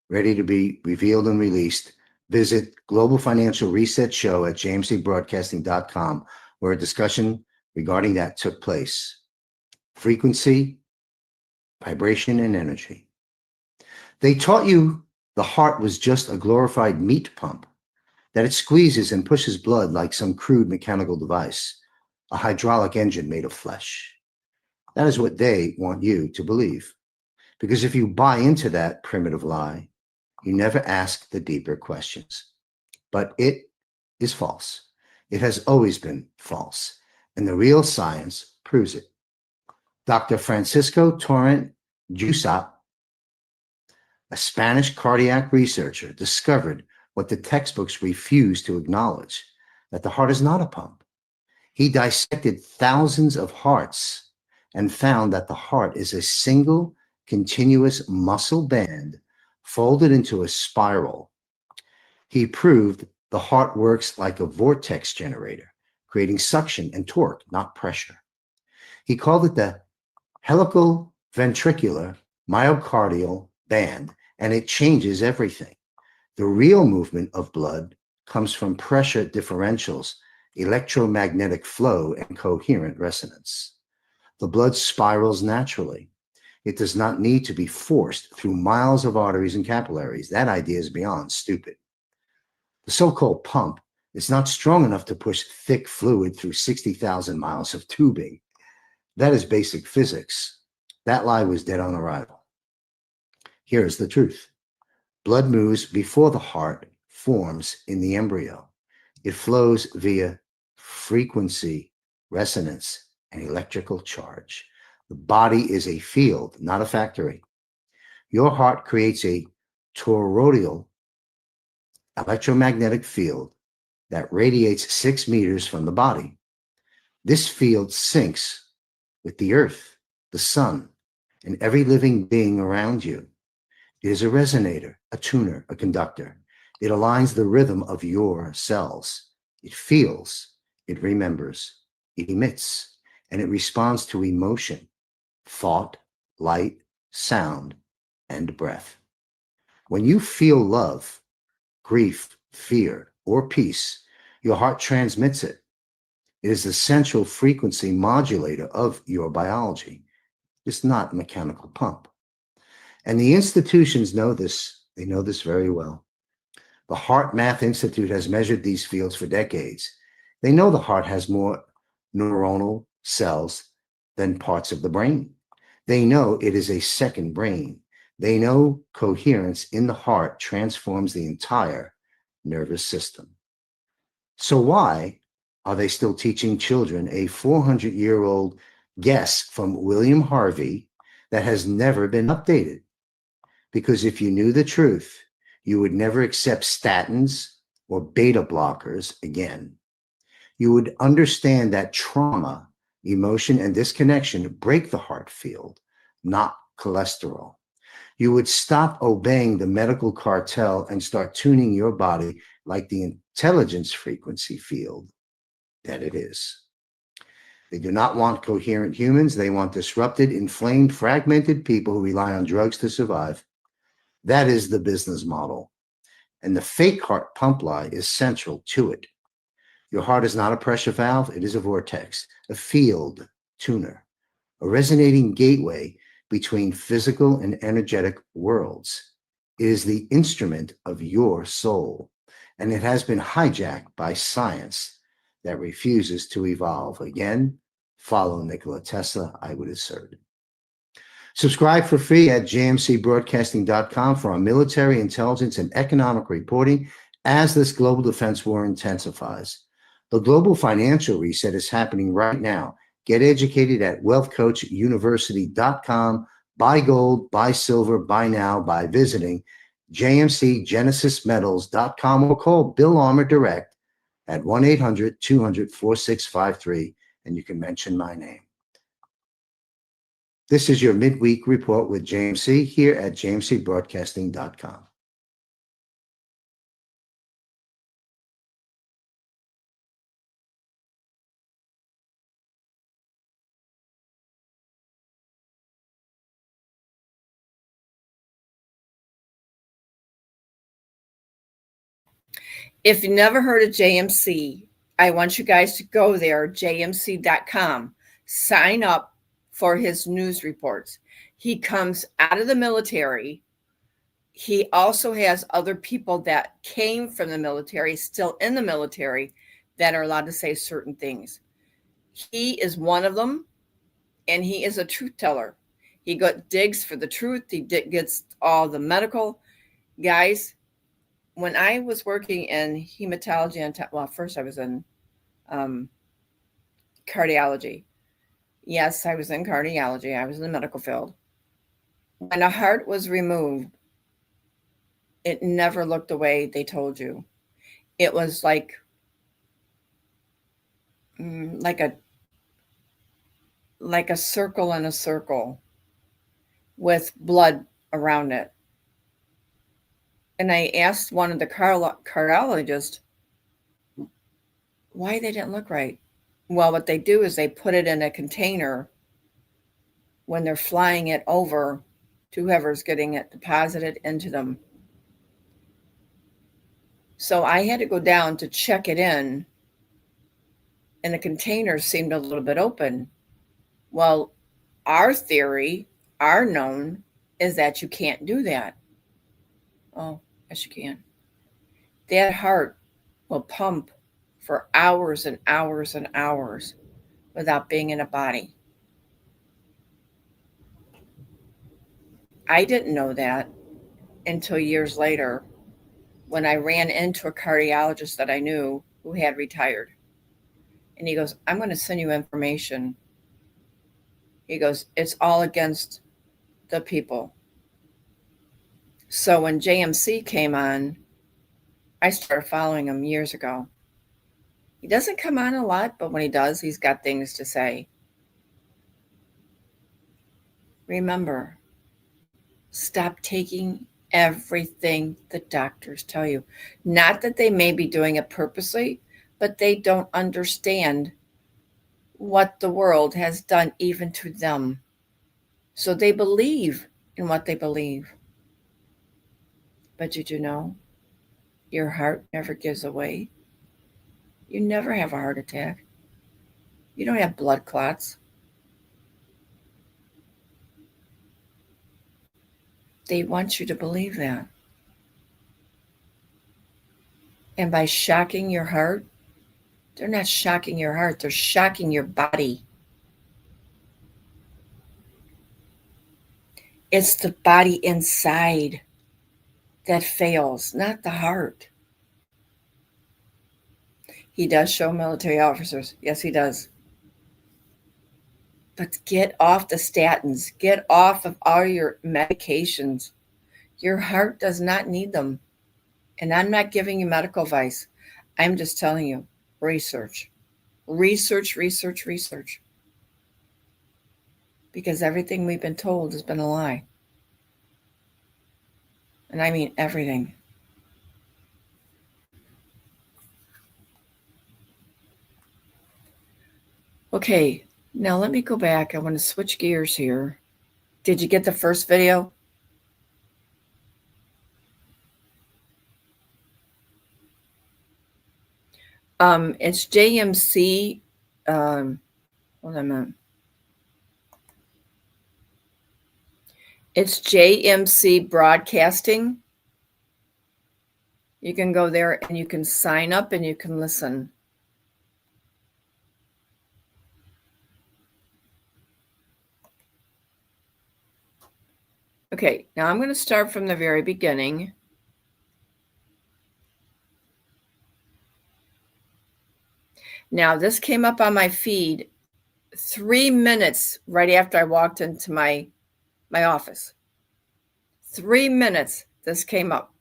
ready to be revealed and released. Visit Global Financial Reset Show at jmcbroadcasting.com, where a discussion regarding that took place. Frequency, vibration, and energy. They taught you the heart was just a glorified meat pump, that it squeezes and pushes blood like some crude mechanical device, a hydraulic engine made of flesh. That is what they want you to believe. Because if you buy into that primitive lie, you never ask the deeper questions. But it is false. It has always been false. And the real science proves it. Dr. Francisco Torrent Jusap, a Spanish cardiac researcher, discovered what the textbooks refuse to acknowledge, that the heart is not a pump. He dissected thousands of hearts and found that the heart is a single continuous muscle band folded into a spiral. He proved the heart works like a vortex generator, creating suction and torque, not pressure. He called it the helical ventricular myocardial band, and it changes everything. The real movement of blood comes from pressure differentials, electromagnetic flow, and coherent resonance. The blood spirals naturally. It does not need to be forced through miles of arteries and capillaries. That idea is beyond stupid. The so-called pump is not strong enough to push thick fluid through 60,000 miles of tubing. That is basic physics. That lie was dead on arrival. Here is the truth. Blood moves before the heart forms in the embryo. It flows via frequency, resonance, and electrical charge. The body is a field, not a factory. Your heart creates a toroidal electromagnetic field that radiates 6 meters from the body. This field syncs with the earth, the sun, and every living being around you. It is a resonator, a tuner, a conductor. It aligns the rhythm of your cells. It feels, It remembers, it emits, and it responds to emotion, thought, light, sound, and breath. When you feel love, grief, fear, or peace, your heart transmits it. It is the central frequency modulator of your biology. It's not a mechanical pump. And the institutions know this. They know this very well. The Heart Math Institute has measured these fields for decades. They know the heart has more neuronal cells than parts of the brain. They know it is a second brain. They know coherence in the heart transforms the entire nervous system. So why are they still teaching children a 400-year-old guess from William Harvey that has never been updated? Because if you knew the truth, you would never accept statins or beta blockers again. You would understand that trauma, emotion, and disconnection break the heart field, not cholesterol. You would stop obeying the medical cartel and start tuning your body like the intelligence frequency field that it is. They do not want coherent humans. They want disrupted, inflamed, fragmented people who rely on drugs to survive. That is the business model. And the fake heart pump lie is central to it. Your heart is not a pressure valve. It is a vortex, a field tuner, a resonating gateway between physical and energetic worlds. It is the instrument of your soul, and it has been hijacked by science that refuses to evolve. Again, follow Nikola Tesla, I would assert. Subscribe for free at jmcbroadcasting.com for our military, intelligence, and economic reporting as this global defense war intensifies. The global financial reset is happening right now. Get educated at wealthcoachuniversity.com. Buy gold, buy silver, buy now by visiting jmcgenesismetals.com or call Bill Armour direct at 1-800-200-4653, and you can mention my name. This is your midweek report with JMC here at jmcbroadcasting.com. If you never heard of JMC, I want you guys to go there, jmc.com. Sign up for his news reports. He comes out of the military. He also has other people that came from the military, still in the military, that are allowed to say certain things. He is one of them, and he is a truth teller. He digs for the truth. He gets all the medical. Guys, when I was working in hematology, first I was in cardiology. Yes, I was in cardiology. I was in the medical field. When a heart was removed, it never looked the way they told you. It was like a circle in a circle with blood around it. And I asked one of the cardiologists why they didn't look right. Well, what they do is they put it in a container when they're flying it over to whoever's getting it deposited into them. So I had to go down to check it in, and the container seemed a little bit open. Well, our theory, our known, is that you can't do that. Oh, yes, you can. That heart will pump for hours and hours and hours without being in a body. I didn't know that until years later when I ran into a cardiologist that I knew who had retired. And he goes, I'm going to send you information. He goes, it's all against the people. So when JMC came on, I started following him years ago. He doesn't come on a lot, but when he does, he's got things to say. Remember, stop taking everything the doctors tell you. Not that they may be doing it purposely, but they don't understand what the world has done even to them. So they believe in what they believe. But did you know your heart never gives away? You never have a heart attack. You don't have blood clots. They want you to believe that. And by shocking your heart, they're not shocking your heart, they're shocking your body. It's the body inside that fails, not the heart. He does show military officers. Yes, he does. But get off the statins. Get off of all your medications. Your heart does not need them. And I'm not giving you medical advice. I'm just telling you, research. Research, research, research. Because everything we've been told has been a lie. And I mean everything. Okay, now let me go back. I want to switch gears here. Did you get the first video? It's JMC. Hold on a minute. It's JMC Broadcasting. You can go there and you can sign up and you can listen. Okay, now I'm going to start from the very beginning. Now, this came up on my feed 3 minutes right after I walked into my office. 3 minutes, this came up.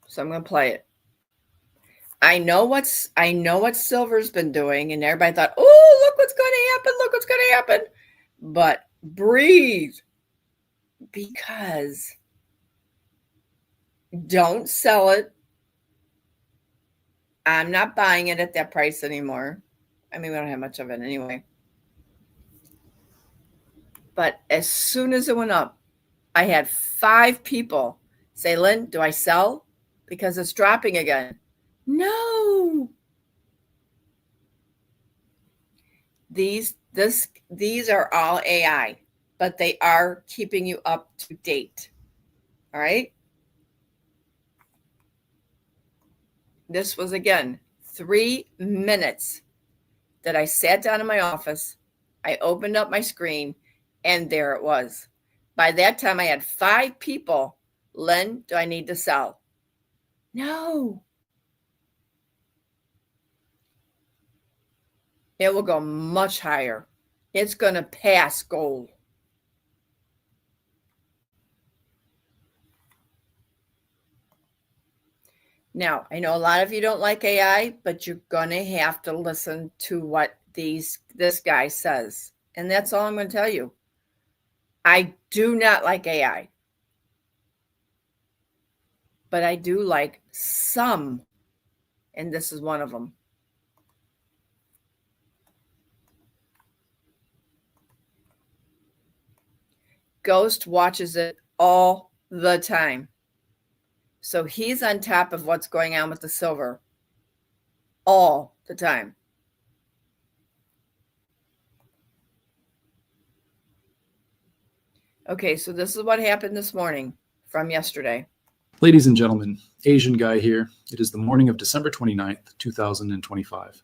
So I'm going to play it. I know what silver's been doing, and everybody thought, oh, look what's going to happen, look what's going to happen. But breathe. Because don't sell it. I'm not buying it at that price anymore. I mean, we don't have much of it anyway. But as soon as it went up, I had 5 people say, Lynn, do I sell? Because it's dropping again. No. These are all AI, but they are keeping you up to date. All right. This was, again, 3 minutes that I sat down in my office. I opened up my screen, and there it was. By that time, I had 5 people. Len, do I need to sell? No. It will go much higher. It's going to pass gold. Now, I know a lot of you don't like AI, but you're going to have to listen to what this guy says. And that's all I'm going to tell you. I do not like AI. But I do like some. And this is one of them. Ghost watches it all the time. So he's on top of what's going on with the silver all the time. Okay, so this is what happened this morning from yesterday. Ladies and gentlemen, Asian guy here. It is the morning of December 29th, 2025.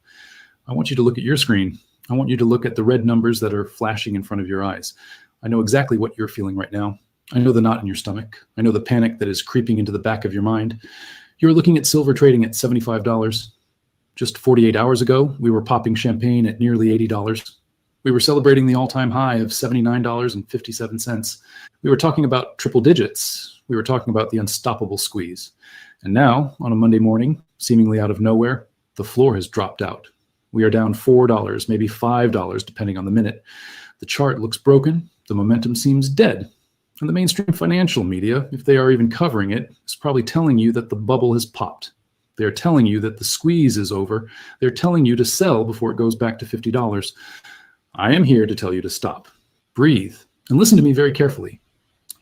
I want you to look at your screen. I want you to look at the red numbers that are flashing in front of your eyes. I know exactly what you're feeling right now. I know the knot in your stomach. I know the panic that is creeping into the back of your mind. You're looking at silver trading at $75. Just 48 hours ago, we were popping champagne at nearly $80. We were celebrating the all-time high of $79.57. We were talking about triple digits. We were talking about the unstoppable squeeze. And now, on a Monday morning, seemingly out of nowhere, the floor has dropped out. We are down $4, maybe $5, depending on the minute. The chart looks broken. The momentum seems dead. And the mainstream financial media, if they are even covering it, is probably telling you that the bubble has popped. They're telling you that the squeeze is over. They're telling you to sell before it goes back to $50. I am here to tell you to stop, breathe, and listen to me very carefully.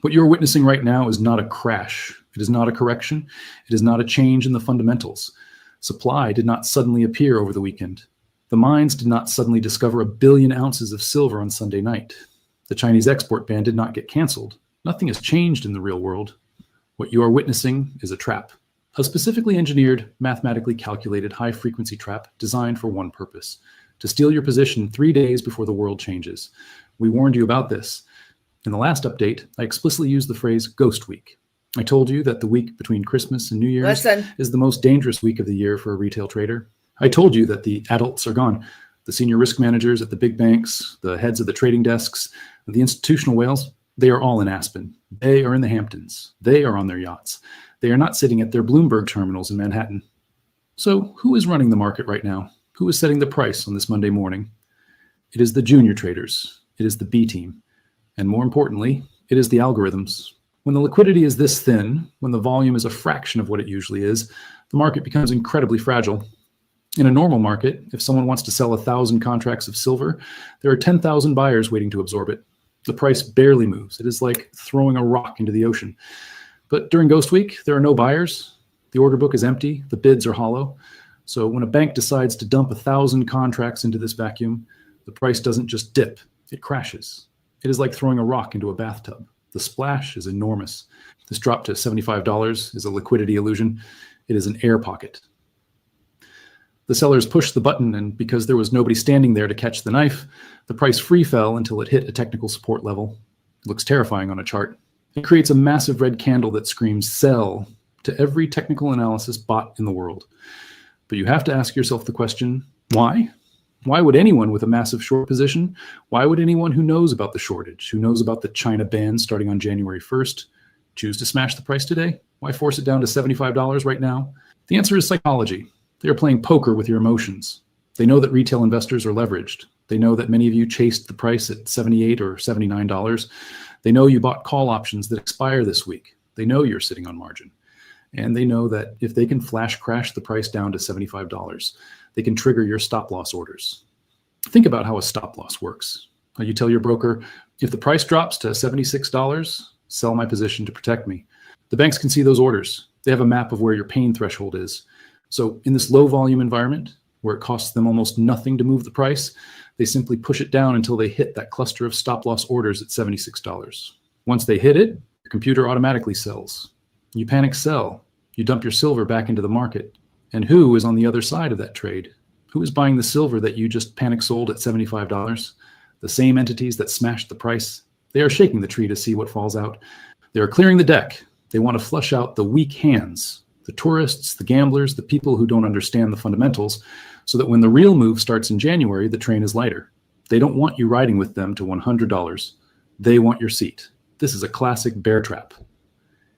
What you're witnessing right now is not a crash. It is not a correction. It is not a change in the fundamentals. Supply did not suddenly appear over the weekend. The mines did not suddenly discover 1 billion ounces of silver on Sunday night. The Chinese export ban did not get canceled. Nothing has changed in the real world. What you are witnessing is a trap, a specifically engineered, mathematically calculated high-frequency trap designed for one purpose: to steal your position 3 days before the world changes. We warned you about this. In the last update, I explicitly used the phrase Ghost Week. I told you that the week between Christmas and New Year's is the most dangerous week of the year for a retail trader. I told you that the adults are gone. The senior risk managers at the big banks, the heads of the trading desks, the institutional whales, they are all in Aspen. They are in the Hamptons. They are on their yachts. They are not sitting at their Bloomberg terminals in Manhattan. So who is running the market right now? Who is setting the price on this Monday morning? It is the junior traders. It is the B team. And more importantly, it is the algorithms. When the liquidity is this thin, when the volume is a fraction of what it usually is, the market becomes incredibly fragile. In a normal market, if someone wants to sell 1,000 contracts of silver, there are 10,000 buyers waiting to absorb it. The price barely moves. It is like throwing a rock into the ocean. But during Ghost Week, there are no buyers. The order book is empty. The bids are hollow. So when a bank decides to dump 1,000 contracts into this vacuum, the price doesn't just dip, it crashes. It is like throwing a rock into a bathtub. The splash is enormous. This drop to $75 is a liquidity illusion. It is an air pocket. The sellers pushed the button, and because there was nobody standing there to catch the knife, the price free fell until it hit a technical support level. It looks terrifying on a chart. It creates a massive red candle that screams sell to every technical analysis bot in the world. But you have to ask yourself the question, why? Why would anyone with a massive short position, why would anyone who knows about the shortage, who knows about the China ban starting on January 1st, choose to smash the price today? Why force it down to $75 right now? The answer is psychology. They are playing poker with your emotions. They know that retail investors are leveraged. They know that many of you chased the price at $78 or $79. They know you bought call options that expire this week. They know you're sitting on margin. And they know that if they can flash crash the price down to $75, they can trigger your stop loss orders. Think about how a stop loss works. You tell your broker, if the price drops to $76, sell my position to protect me. The banks can see those orders. They have a map of where your pain threshold is. So in this low volume environment, where it costs them almost nothing to move the price, they simply push it down until they hit that cluster of stop loss orders at $76. Once they hit it, the computer automatically sells. You panic sell. You dump your silver back into the market. And who is on the other side of that trade? Who is buying the silver that you just panic sold at $75? The same entities that smashed the price. They are shaking the tree to see what falls out. They are clearing the deck. They want to flush out the weak hands, the tourists, the gamblers, the people who don't understand the fundamentals, so that when the real move starts in January, the train is lighter. They don't want you riding with them to $100. They want your seat. This is a classic bear trap.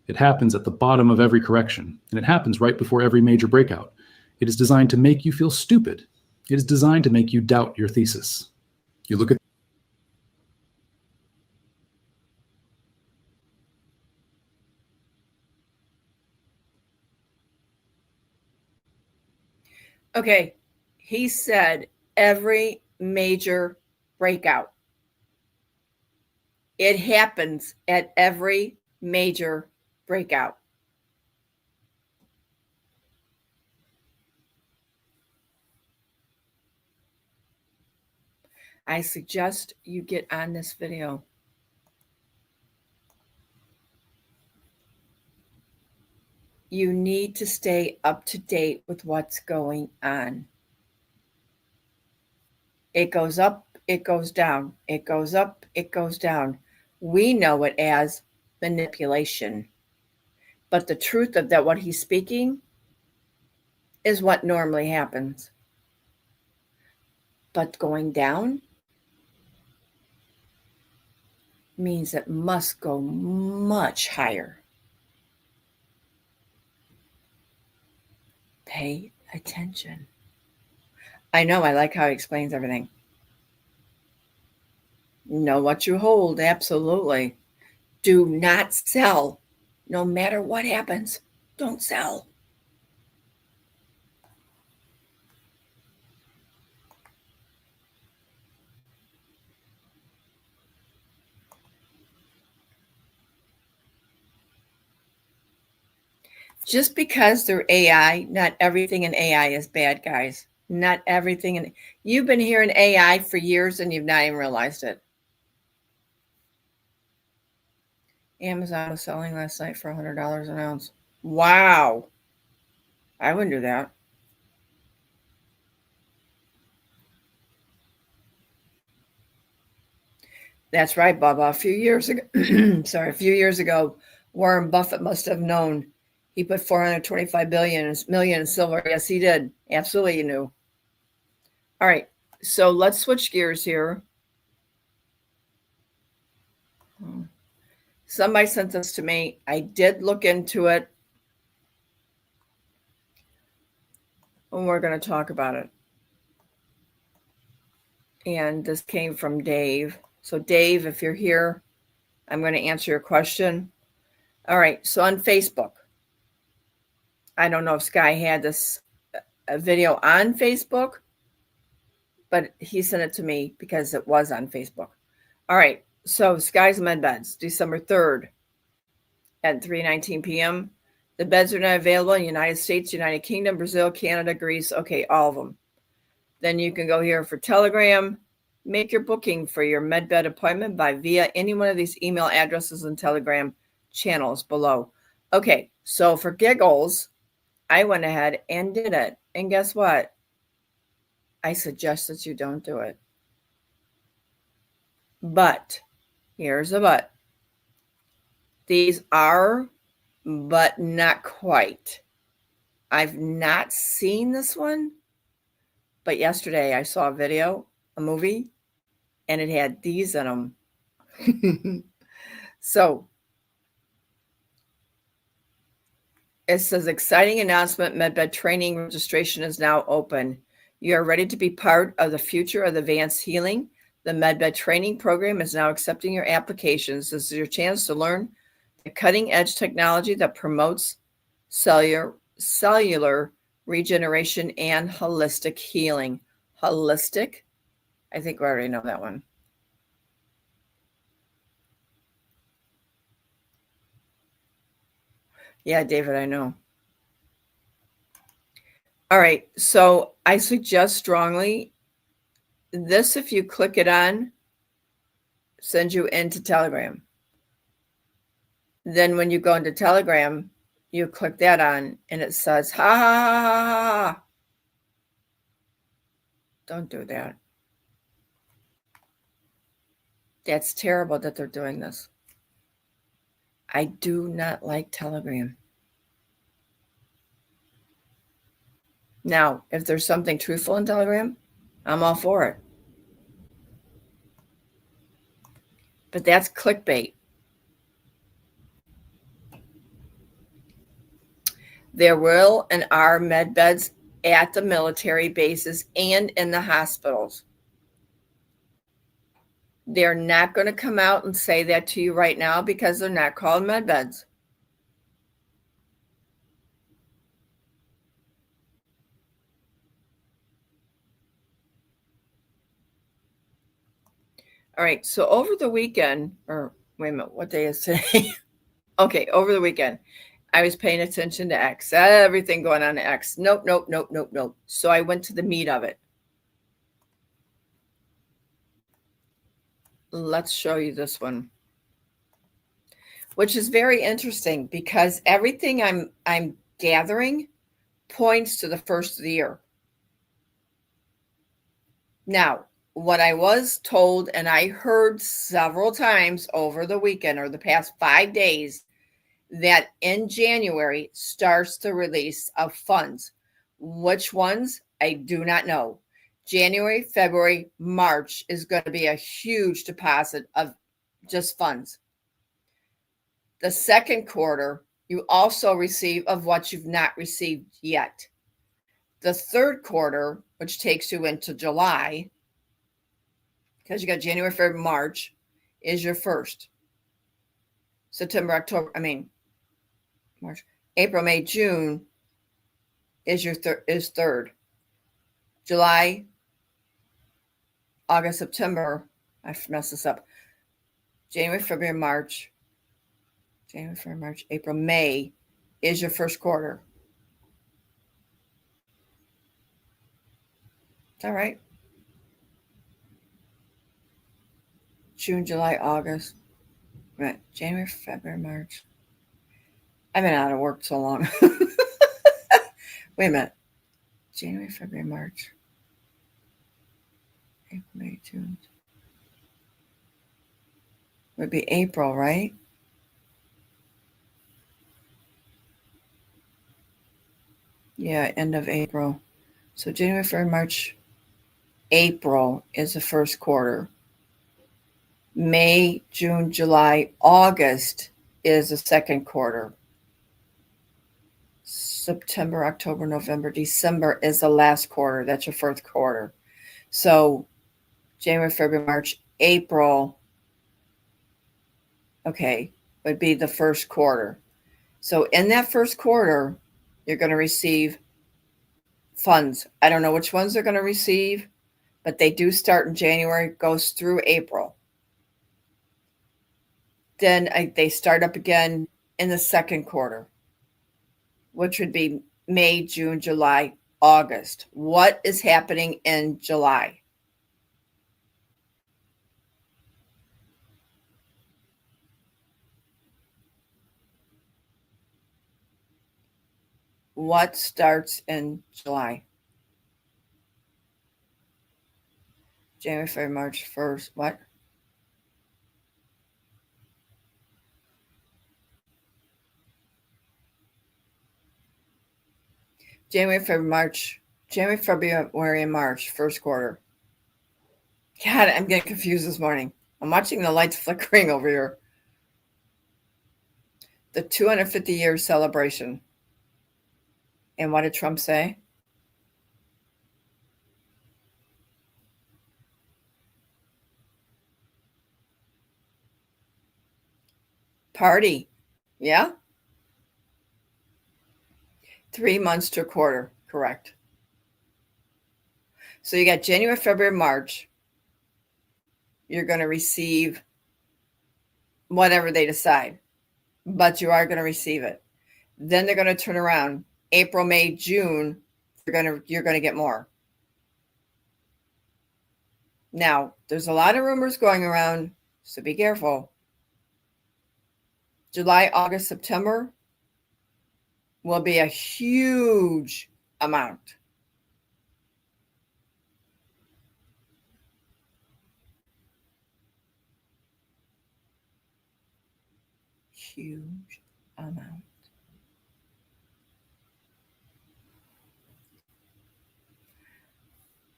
It happens at the bottom of every correction, and it happens right before every major breakout. It is designed to make you feel stupid. It is designed to make you doubt your thesis. You look at Okay, he said every major breakout. It happens at every major breakout. I suggest you get on this video. You need to stay up to date with what's going on. It goes up, it goes down. It goes up, it goes down. We know it as manipulation. But the truth of that, what he's speaking, is what normally happens. But going down means it must go much higher. Pay attention. I know, I like how he explains everything. Know what you hold, absolutely. Do not sell. No matter what happens, don't sell. Just because they're AI, not everything in AI is bad, guys. Not everything. You've been hearing AI for years and you've not even realized it. Amazon was selling last night for $100 an ounce. Wow. I wouldn't do that. That's right, Bubba. A few years ago, Warren Buffett must have known. He put 425 million in silver. Yes, he did. Absolutely, he knew. All right, so let's switch gears here. Somebody sent this to me. I did look into it, and we're going to talk about it. And this came from Dave. So, Dave, if you're here, I'm going to answer your question. All right, so on Facebook, I don't know if Sky had this video on Facebook, but he sent it to me because it was on Facebook. All right, so Sky's Med Beds, December 3rd at 3:19 p.m. The beds are not available in the United States, United Kingdom, Brazil, Canada, Greece. Okay, all of them. Then you can go here for Telegram. Make your booking for your MedBed appointment via any one of these email addresses and Telegram channels below. Okay, so for giggles, I went ahead and did it. And guess what? I suggest that you don't do it. But, here's a but. These are, but not quite. I've not seen this one, but yesterday I saw a movie, and it had these in them. So, it says, exciting announcement, MedBed training registration is now open. You are ready to be part of the future of advanced healing. The MedBed training program is now accepting your applications. This is your chance to learn the cutting-edge technology that promotes cellular regeneration and holistic healing. Holistic? I think we already know that one. Yeah, David, I know. All right, so I suggest strongly this, if you click it on, sends you into Telegram. Then when you go into Telegram, you click that on and it says, ha, ha, ha, ha, ha. Don't do that. That's terrible that they're doing this. I do not like Telegram. Now, if there's something truthful in Telegram, I'm all for it. But that's clickbait. There will and are med beds at the military bases and in the hospitals. They're not going to come out and say that to you right now because they're not called med beds. All right, so over the weekend, or wait a minute, what day is today? Okay, over the weekend, I was paying attention to X, everything going on to X. Nope. So I went to the meat of it. Let's show you this one, which is very interesting because everything I'm gathering points to the first of the year. Now, what I was told, and I heard several times over the weekend or the past 5 days, that in January starts the release of funds. Which ones? I do not know. January, February, March is going to be a huge deposit of just funds. The second quarter, you also receive of what you've not received yet. The third quarter, which takes you into July, because you got January, February, March, is your first. September, October, March, April, May, June is your third. July, August, September, I messed this up. January, February, March, April, May is your first quarter. It's all right. June, July, August. Right. January, February, March. I've been out of work so long. Wait a minute. January, February, March. April, May, June. Would be April, right? Yeah, end of April. So January, February, March, April is the first quarter. May, June, July, August is the second quarter. September, October, November, December is the last quarter. That's your first quarter. So January, February, March, April, okay, would be the first quarter. So in that first quarter, you're going to receive funds. I don't know which ones they're going to receive, but they do start in January, goes through April. Then they start up again in the second quarter, which would be May, June, July, August. What is happening in July? What starts in July? January, February, March, 1st. What? January, February, and March, first quarter. God, I'm getting confused this morning. I'm watching the lights flickering over here. The 250-year celebration. And what did Trump say? Party. Yeah? 3 months to a quarter. Correct. So you got January, February, March. You're going to receive whatever they decide, but you are going to receive it. Then they're going to turn around. April, May, June, you're going to get more. Now, there's a lot of rumors going around, so be careful. July, August, September will be a huge amount. Huge amount.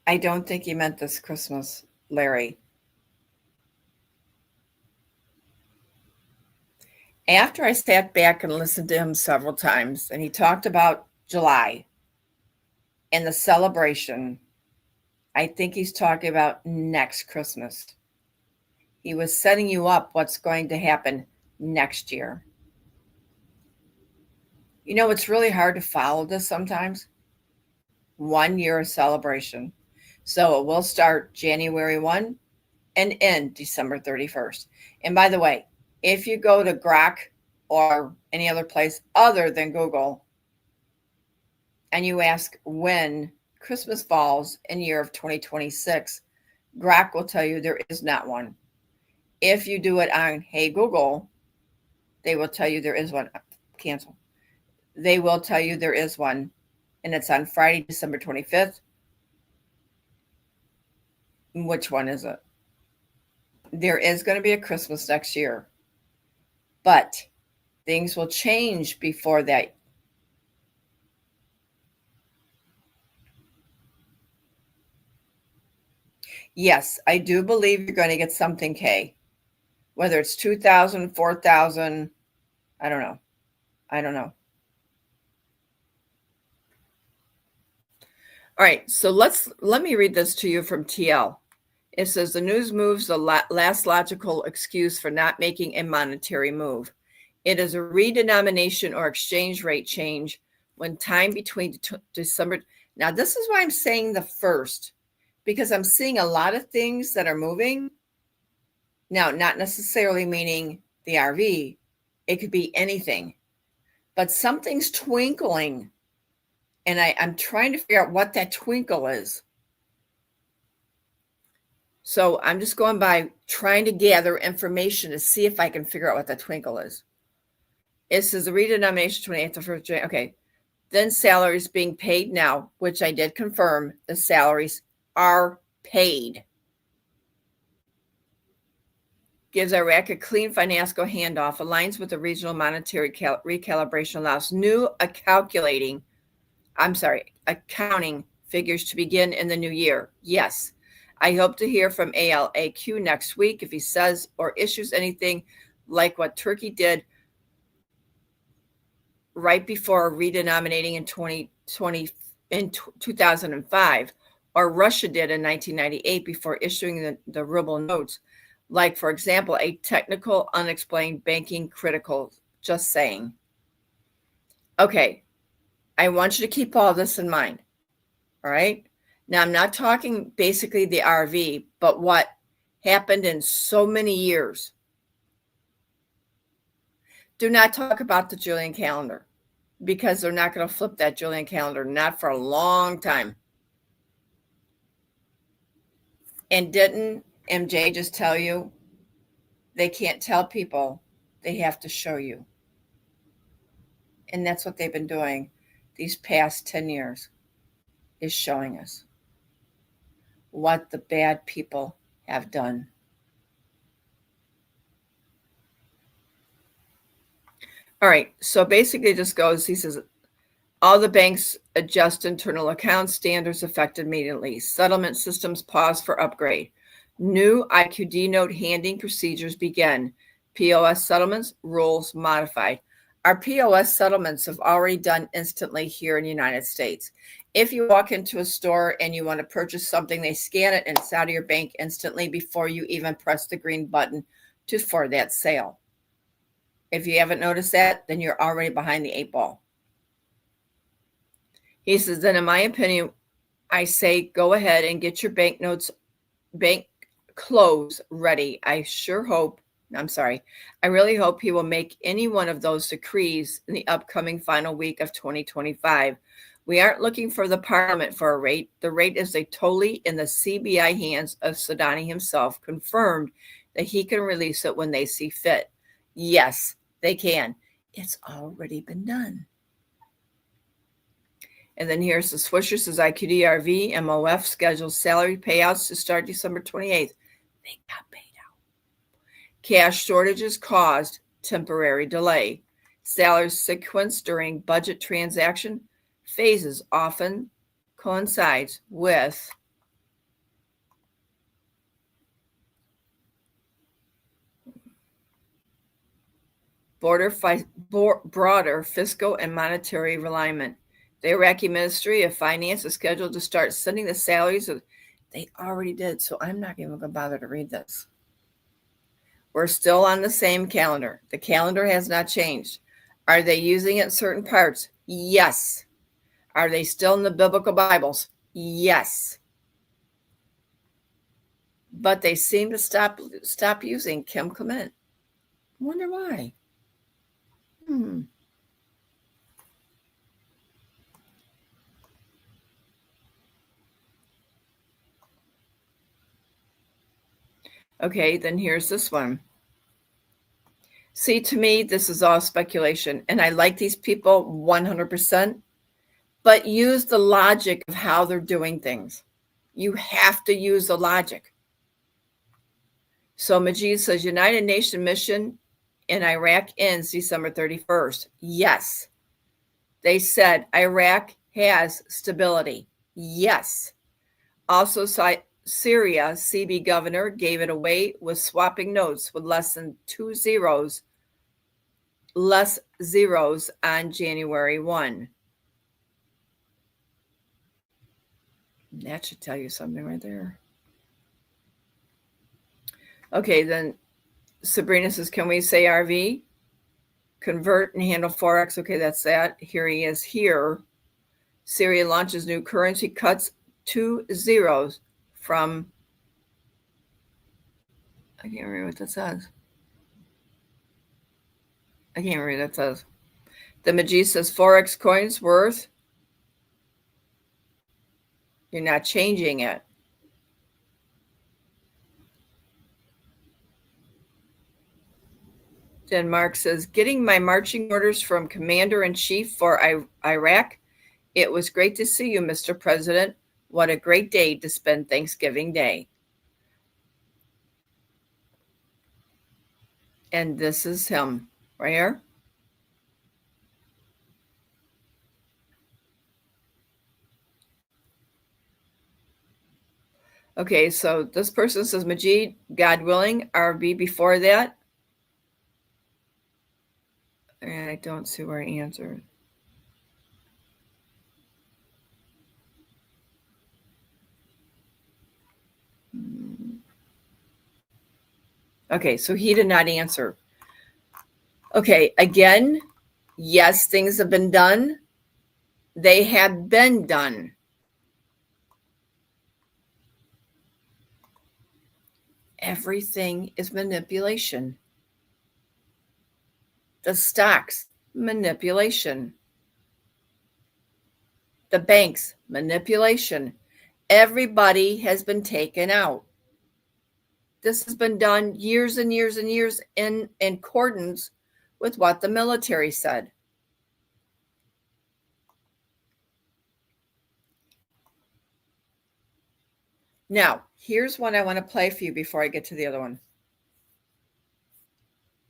I don't think he meant this Christmas, Larry. After I sat back and listened to him several times, and he talked about July and the celebration, I think he's talking about next Christmas. He was setting you up what's going to happen next year. You know, it's really hard to follow this sometimes. 1 year of celebration. So it will start January 1 and end December 31st. And by the way, if you go to Grok or any other place other than Google, and you ask when Christmas falls in year of 2026, Grok will tell you there is not one. If you do it on Hey Google, they will tell you there is one. Cancel. They will tell you there is one, and it's on Friday, December 25th. Which one is it? There is going to be a Christmas next year, but things will change before that. Yes, I do believe you're going to get something, Kay. Whether it's 2,000, 4,000, I don't know. All right, so let me read this to you from TL. It says the news moves the last logical excuse for not making a monetary move. It is a redenomination or exchange rate change when time between December. Now, this is why I'm saying the first, because I'm seeing a lot of things that are moving. Now, not necessarily meaning the RV. It could be anything. but something's twinkling. And I'm trying to figure out what that twinkle is. So I'm just going by trying to gather information to see if I can figure out what that twinkle is. It says the redenomination 28th of 1st January. Okay. Then salaries being paid now, which I did confirm the salaries are paid. Gives Iraq a clean financial handoff, aligns with the regional monetary recalibration, allows new accounting figures to begin in the new year. Yes. I hope to hear from ALAQ next week if he says or issues anything like what Turkey did right before redenominating in 2005, or Russia did in 1998 before issuing the ruble notes. Like, for example, a technical, unexplained banking critical. Just saying. Okay. I want you to keep all this in mind. All right. Now, I'm not talking basically the RV, but what happened in so many years. Do not talk about the Julian calendar, because they're not going to flip that Julian calendar, not for a long time. And didn't MJ just tell you they can't tell people, they have to show you? And that's what they've been doing these past 10 years, is showing us what the bad people have done. All right, so basically it just goes, he says, all the banks adjust internal account standards effective immediately. Settlement systems pause for upgrade. New IQD note handing procedures begin. POS settlements rules modified. Our POS settlements have already done instantly here in the United States. If you walk into a store and you want to purchase something, they scan it and it's out of your bank instantly before you even press the green button for that sale. If you haven't noticed that, then you're already behind the 8 ball. He says, then in my opinion, I say go ahead and get your bank close ready. I really hope he will make any one of those decrees in the upcoming final week of 2025. We aren't looking for the parliament for a rate. The rate is totally in the CBI hands of Sudani himself, confirmed that he can release it when they see fit. Yes, they can. It's already been done. And then here's the Swisher, says IQDRV, MOF schedules salary payouts to start December 28th. They got paid out. Cash shortages caused temporary delay. Salaries sequence during budget transaction phases often coincides with broader fiscal and monetary realignment. The Iraqi Ministry of Finance is scheduled to start sending the salaries. They already did, so I'm not even going to bother to read this. We're still on the same calendar. The calendar has not changed. Are they using it in certain parts? Yes. Are they still in the biblical Bibles? Yes. But they seem to stop using Kim Clement. I wonder why. Okay, then here's this one. See, to me, this is all speculation, and I like these people 100%, but use the logic of how they're doing things. You have to use the logic. So Majid says, United Nations mission in Iraq ends December 31st. Yes. They said Iraq has stability. Yes. Also, Syria CB governor gave it away with swapping notes with less zeros on January 1. That should tell you something right there. Okay, then Sabrina says, can we say RV? Convert and handle Forex. Okay, that's that. Here he is here. Syria launches new currency, cuts 2 zeros from, I can't remember what that says. The Majid says Forex coins worth. You're not changing it. Denmark says, getting my marching orders from Commander-in-Chief for Iraq. It was great to see you, Mr. President. What a great day to spend Thanksgiving Day. And this is him right here. Okay, so this person says, Majid, God willing, RB before that. And I don't see where he answered. Okay, so he did not answer. Okay, again, yes, things have been done. They have been done. Everything is manipulation. The stocks, manipulation. The banks, manipulation. Everybody has been taken out. This has been done years and years and years in accordance with what the military said. Now, here's one I want to play for you before I get to the other one.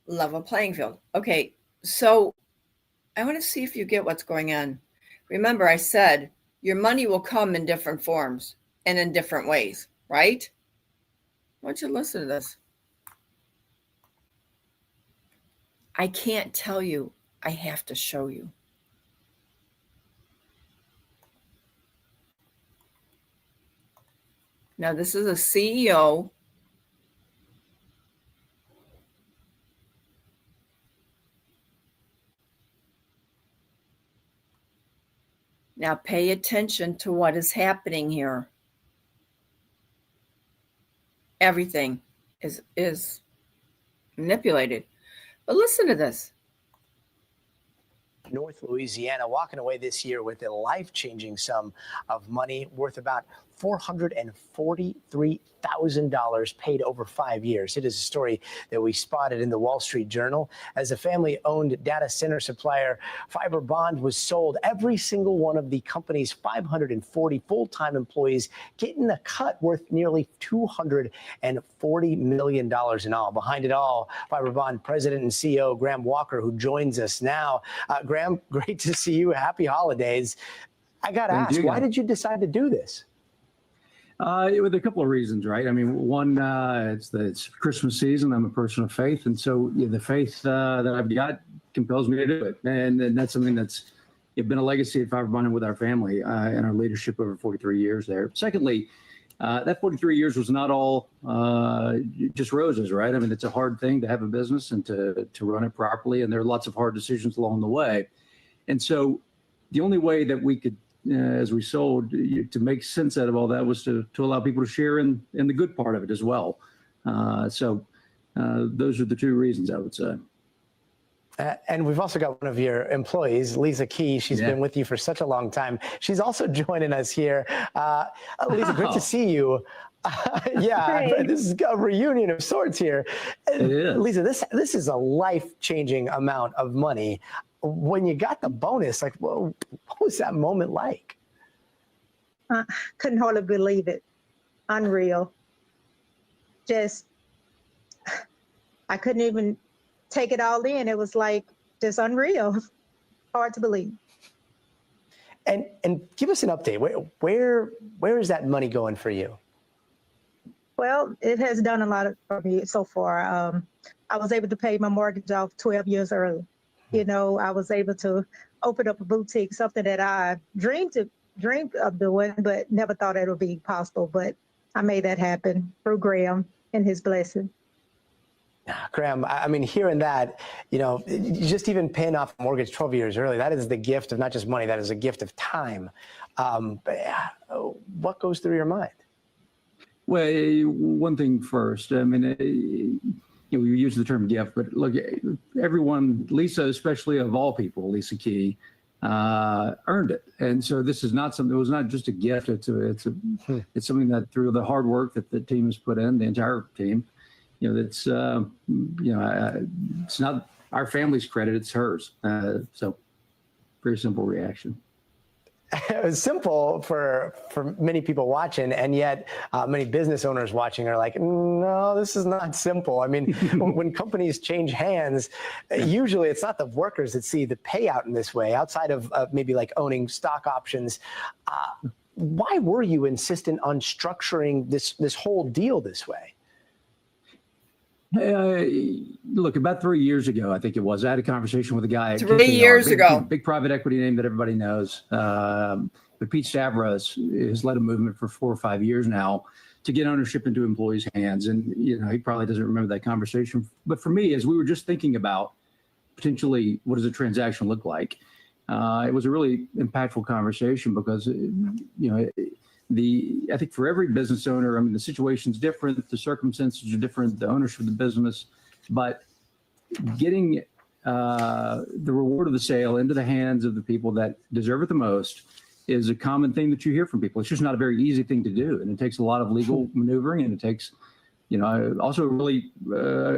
Level playing field. Okay, so I want to see if you get what's going on. Remember, I said your money will come in different forms and in different ways, right? I want you to listen to this. I can't tell you. I have to show you. Now, this is a CEO. Now, pay attention to what is happening here. Everything is manipulated. But listen to this. North Louisiana, walking away this year with a life-changing sum of money worth about $443,000 paid over 5 years. It is a story that we spotted in the Wall Street Journal. As a family-owned data center supplier, Fiber Bond was sold. Every single one of the company's 540 full-time employees getting a cut worth nearly $240 million in all. Behind it all, Fiber Bond President and CEO Graham Walker, who joins us now. Graham, great to see you. Happy holidays. I got to ask, why did you decide to do this? With a couple of reasons, right? I mean, one, it's Christmas season. I'm a person of faith. And so the faith that I've got compels me to do it. And that's something that's been a legacy at Fiber Bond with our family and our leadership over 43 years there. Secondly, that 43 years was not all just roses, right? I mean, it's a hard thing to have a business and to run it properly. And there are lots of hard decisions along the way. And so the only way that we could, as we sold, to make sense out of all that was to allow people to share in the good part of it as well. So those are the two reasons, I would say. And we've also got one of your employees, Lisa Key. She's been with you for such a long time. She's also joining us here. Lisa, great to see you. This is a reunion of sorts here. It is. Lisa, this is a life-changing amount of money. When you got the bonus, like, what was that moment like? Couldn't hardly believe it. Unreal. Just, I couldn't even take it all in. It was like just unreal. Hard to believe. And give us an update. Where is that money going for you? Well, it has done a lot for me so far. I was able to pay my mortgage off 12 years early. You know, I was able to open up a boutique, something that I dreamed of doing, but never thought it would be possible. But I made that happen through Graham and his blessing. Graham, I mean, hearing that, just even paying off a mortgage 12 years early, that is the gift of not just money, that is a gift of time. What goes through your mind? Well, one thing first, I mean, we use the term gift, but look, everyone, Lisa, especially of all people, Lisa Key, earned it. And so this is not something, it was not just a gift. It's something that through the hard work that the team has put in, the entire team, it's not our family's credit, it's hers. So very simple reaction. It was simple for many people watching, and yet many business owners watching are like, no, this is not simple. I mean, when companies change hands, usually it's not the workers that see the payout in this way, outside of maybe like owning stock options. Why were you insistent on structuring this whole deal this way? Look, about 3 years ago, I think it was, I had a conversation with a guy. 3 years ago. Big private equity name that everybody knows. But Pete Stavros has led a movement for 4 or 5 years now to get ownership into employees' hands. And, he probably doesn't remember that conversation. But for me, as we were just thinking about potentially what does a transaction look like, it was a really impactful conversation because, I think for every business owner, I mean, the situation's different, the circumstances are different, the ownership of the business, but getting the reward of the sale into the hands of the people that deserve it the most is a common thing that you hear from people. It's just not a very easy thing to do. And it takes a lot of legal maneuvering, and it takes, also really,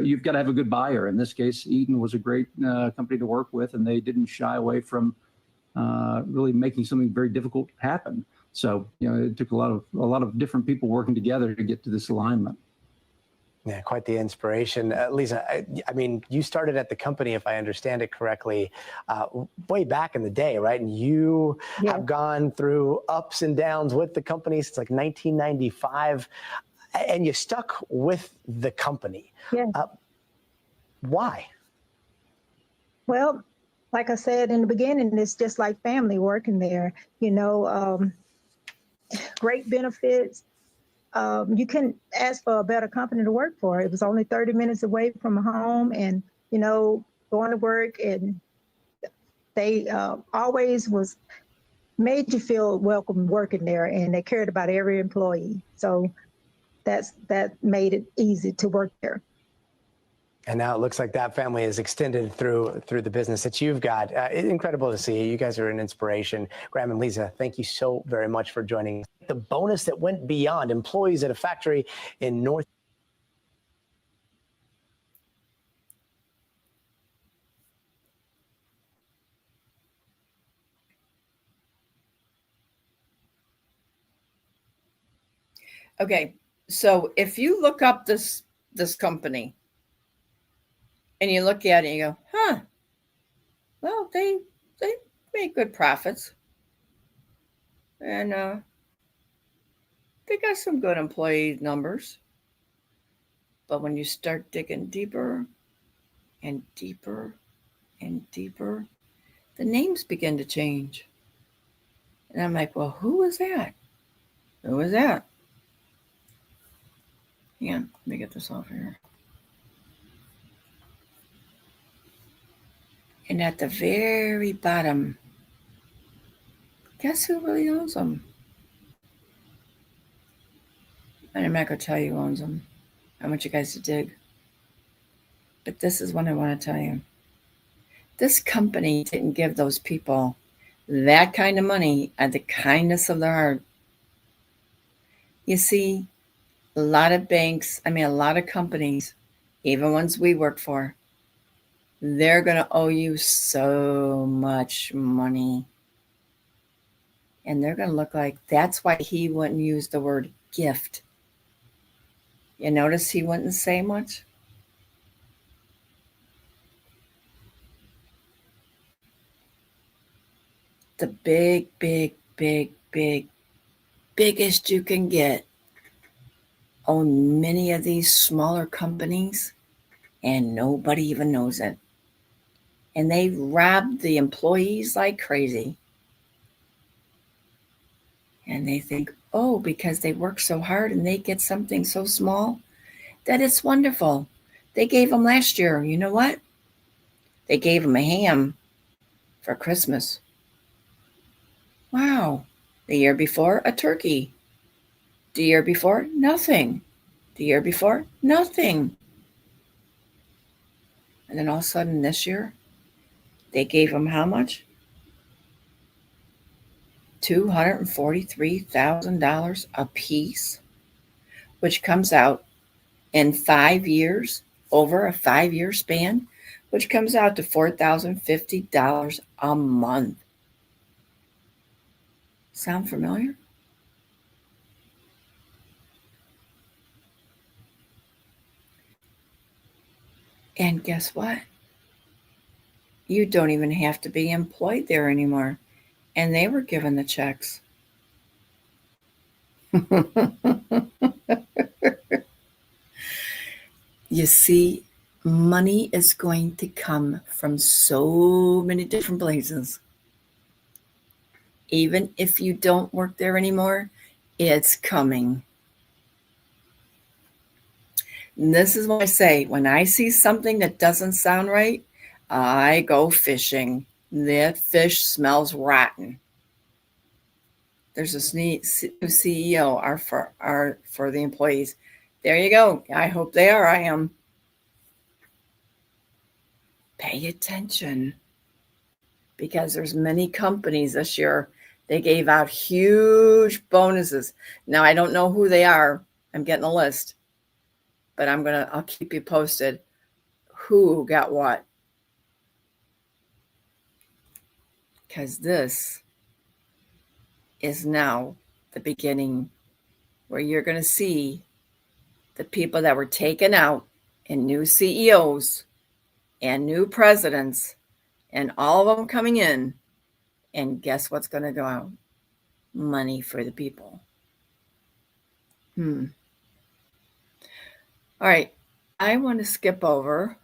you've got to have a good buyer. In this case, Eaton was a great company to work with, and they didn't shy away from really making something very difficult happen. So, it took a lot of different people working together to get to this alignment. Yeah, quite the inspiration. Lisa, I mean, you started at the company, if I understand it correctly, way back in the day, right? And you have gone through ups and downs with the company since like 1995, and you stuck with the company. Yeah. Why? Well, like I said in the beginning, it's just like family working there, great benefits. You couldn't ask for a better company to work for. It was only 30 minutes away from home, and, going to work, and they always made you feel welcome working there, and they cared about every employee. So that made it easy to work there. And now it looks like that family is extended through the business that you've got. It's incredible to see. You guys are an inspiration. Graham and Lisa, thank you so very much for joining us. The bonus that went beyond employees at a factory in North. Okay, so if you look up this company and you look at it and you go, huh, well, they make good profits. And they got some good employee numbers. But when you start digging deeper and deeper and deeper, the names begin to change. And I'm like, well, who is that? Who is that? Yeah, let me get this off here. And at the very bottom, guess who really owns them? And I'm not going to tell you who owns them. I want you guys to dig. But this is what I want to tell you. This company didn't give those people that kind of money at the kindness of their heart. You see, a lot of banks, a lot of companies, even ones we work for, they're going to owe you so much money. And they're going to look like, that's why he wouldn't use the word gift. You notice he wouldn't say much? The biggest you can get own many of these smaller companies, and nobody even knows it. And they rob the employees like crazy. And they think, oh, because they work so hard and they get something so small, that it's wonderful. They gave them last year, you know what? They gave them a ham for Christmas. Wow. The year before, a turkey. The year before, nothing. The year before, nothing. And then all of a sudden this year, they gave them how much? $243,000 a piece, which comes out in 5 years, over a 5-year span, which comes out to $4,050 a month. Sound familiar? And guess what? You don't even have to be employed there anymore. And they were given the checks. You see, money is going to come from so many different places. Even if you don't work there anymore, it's coming. And this is what I say. When I see something that doesn't sound right, I go fishing. That fish smells rotten. There's this new CEO for the employees. There you go. I hope they are. I am. Pay attention, because there's many companies this year. They gave out huge bonuses. Now I don't know who they are. I'm getting a list, but I'll keep you posted who got what. Because this is now the beginning where you're going to see the people that were taken out and new CEOs and new presidents and all of them coming in. And guess what's going to go out? Money for the people. All right. I want to skip over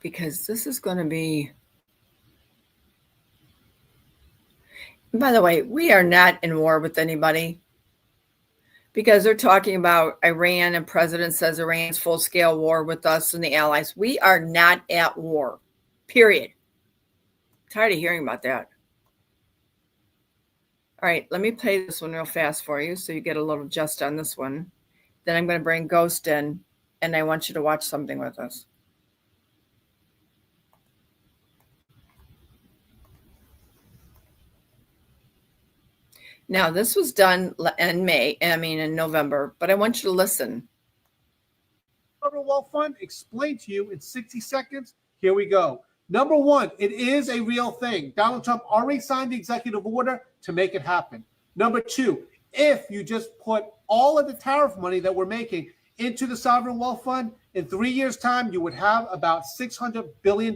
because this is going to be, by the way, we are not in war with anybody, because they're talking about Iran and president says Iran's full-scale war with us and the allies. We are not at war, period. Tired of hearing about that. All right, let me play this one real fast for you so you get a little gist on this one. Then I'm going to bring Ghost in, and I want you to watch something with us. Now, this was done in November, but I want you to listen. Sovereign Wealth Fund, explain to you in 60 seconds. Here we go. Number one, it is a real thing. Donald Trump already signed the executive order to make it happen. Number two, if you just put all of the tariff money that we're making into the Sovereign Wealth Fund, in 3 years' time, you would have about $600 billion,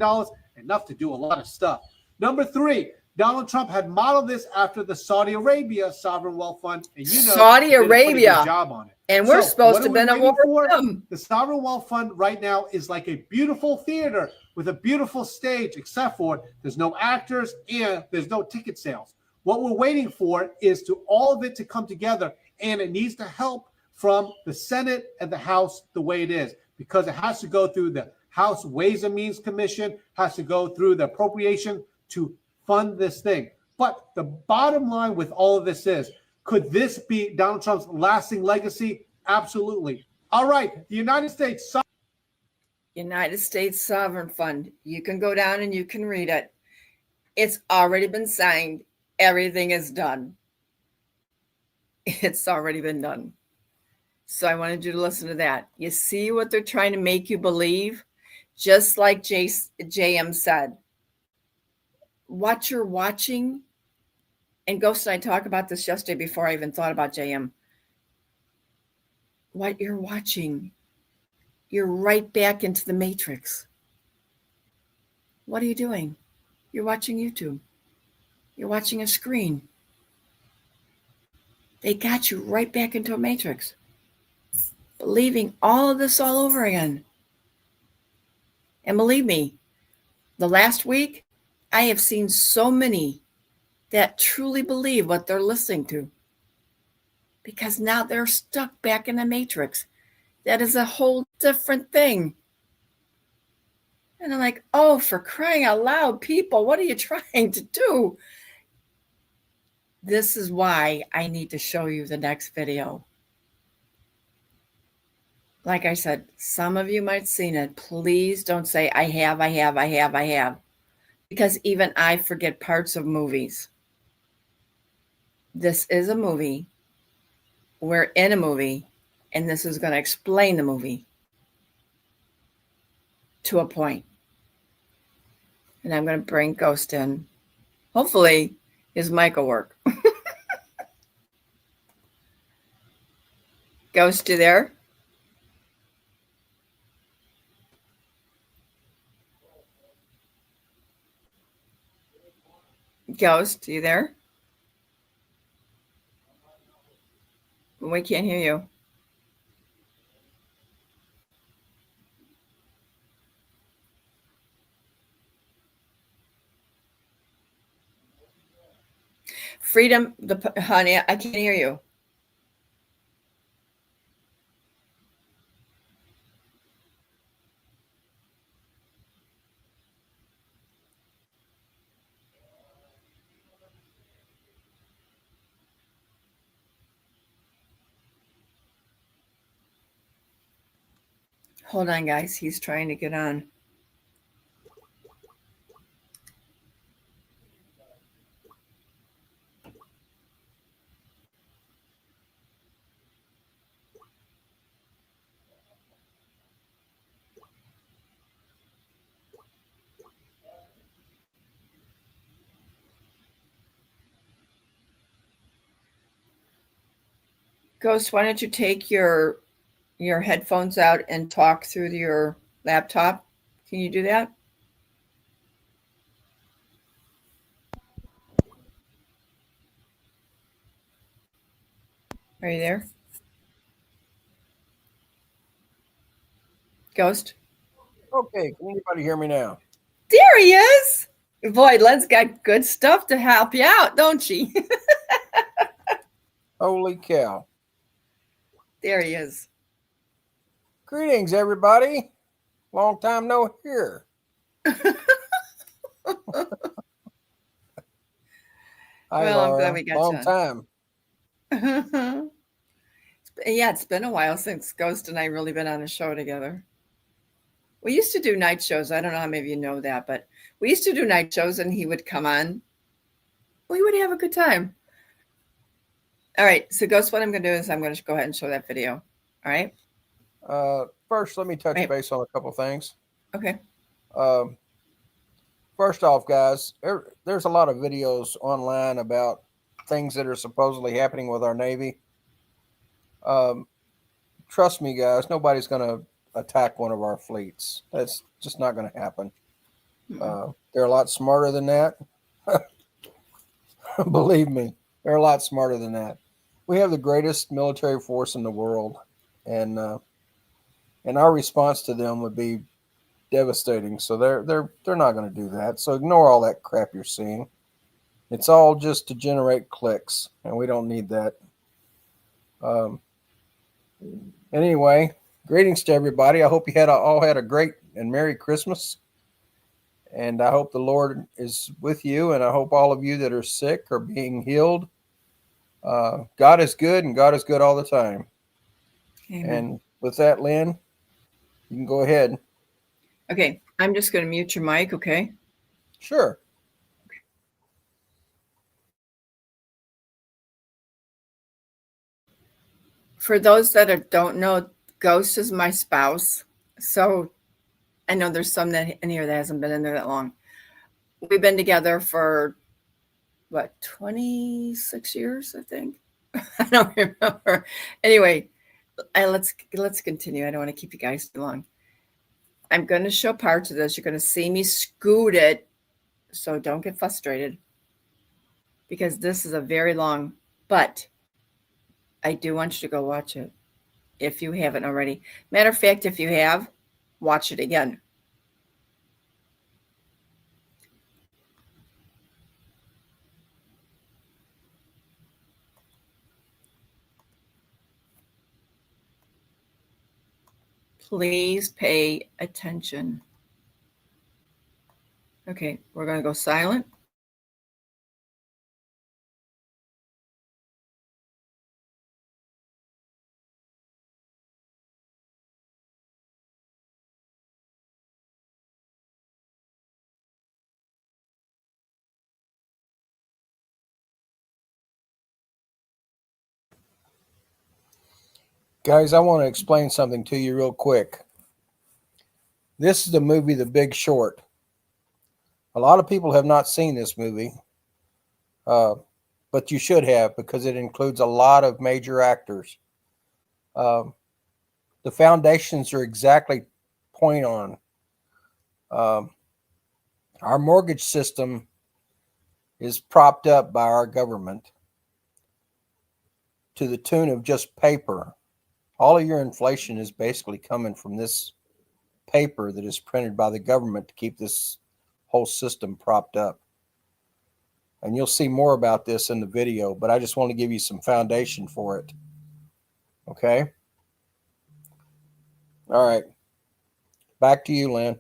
enough to do a lot of stuff. Number three, Donald Trump had modeled this after the Saudi Arabia Sovereign Wealth Fund, and Saudi did a pretty Arabia good job on it. And we're supposed to have been at war with them. The Sovereign Wealth Fund right now is like a beautiful theater with a beautiful stage, except for there's no actors and there's no ticket sales. What we're waiting for is to all of it to come together, and it needs to help from the Senate and the House the way it is, because it has to go through the House Ways and Means Commission, has to go through the appropriation to fund this thing. But the bottom line with all of this is, could this be Donald Trump's lasting legacy? Absolutely. All right, the United States Sovereign Fund. You can go down and you can read it. It's already been signed. Everything is done. It's already been done. So I wanted you to listen to that. You see what they're trying to make you believe? Just like JM said. What you're watching, and Ghost and I talked about this yesterday before I even thought about JM. What you're watching, you're right back into the Matrix. What are you doing? You're watching YouTube. You're watching a screen. They got you right back into a Matrix, believing all of this all over again. And believe me, the last week, I have seen so many that truly believe what they're listening to, because now they're stuck back in the Matrix. That is a whole different thing. And I'm like, oh, for crying out loud, people, what are you trying to do? This is why I need to show you the next video. Like I said, some of you might have seen it. Please don't say, I have. Because even I forget parts of movies. This is a movie. We're in a movie. And this is going to explain the movie to a point. And I'm going to bring Ghost in. Hopefully, his mic will work. Ghost, you there? Ghost, you there? We can't hear you. Freedom, honey, I can't hear you. Hold on, guys. He's trying to get on. Ghost, why don't you take your headphones out and talk through your laptop? Can you do that? Are you there? Ghost? Okay, can anybody hear me now? There he is. Boy, Len's got good stuff to help you out, don't she? Holy cow. There he is. Greetings, everybody. Long time no hear. Hi, Well, I'm Laura. glad we got Long you on. time. Yeah, it's been a while since Ghost and I really been on a show together. We used to do night shows. I don't know how many of you know that, but we used to do night shows and he would come on. We would have a good time. All right. So, Ghost, what I'm going to do is I'm going to go ahead and show that video. All right. First, let me touch Right. base on a couple things. Okay. First off, guys, there's a lot of videos online about things that are supposedly happening with our Navy. Trust me, guys, nobody's going to attack one of our fleets. That's just not going to happen. They're a lot smarter than that. Believe me, they're a lot smarter than that. We have the greatest military force in the world, and our response to them would be devastating. So they're not going to do that. So ignore all that crap you're seeing. It's all just to generate clicks, and we don't need that. Anyway, greetings to everybody. I hope you all had a great and Merry Christmas. And I hope the Lord is with you, and I hope all of you that are sick are being healed. God is good, and God is good all the time. Amen. And with that, Lynn, you can go ahead. Okay. I'm just going to mute your mic. Okay. Sure. For those that don't know, Ghost is my spouse. So I know there's some that in here that hasn't been in there that long. We've been together for what, 26 years, I think. I don't remember. Anyway, let's continue. I don't want to keep you guys too long. I'm going to show parts of this. You're going to see me scoot it, so don't get frustrated because this is a very long, but I do want you to go watch it if you haven't already. Matter of fact, if you have, watch it again. Please pay attention. Okay, we're going to go silent. Guys, I want to explain something to you real quick. This is the movie The Big Short. A lot of people have not seen this movie, but you should have, because it includes a lot of major actors. The foundations are exactly point on. Our mortgage system is propped up by our government to the tune of just paper. All of your inflation is basically coming from this paper that is printed by the government to keep this whole system propped up. And you'll see more about this in the video, but I just want to give you some foundation for it. Okay? All right. Back to you, Lynn.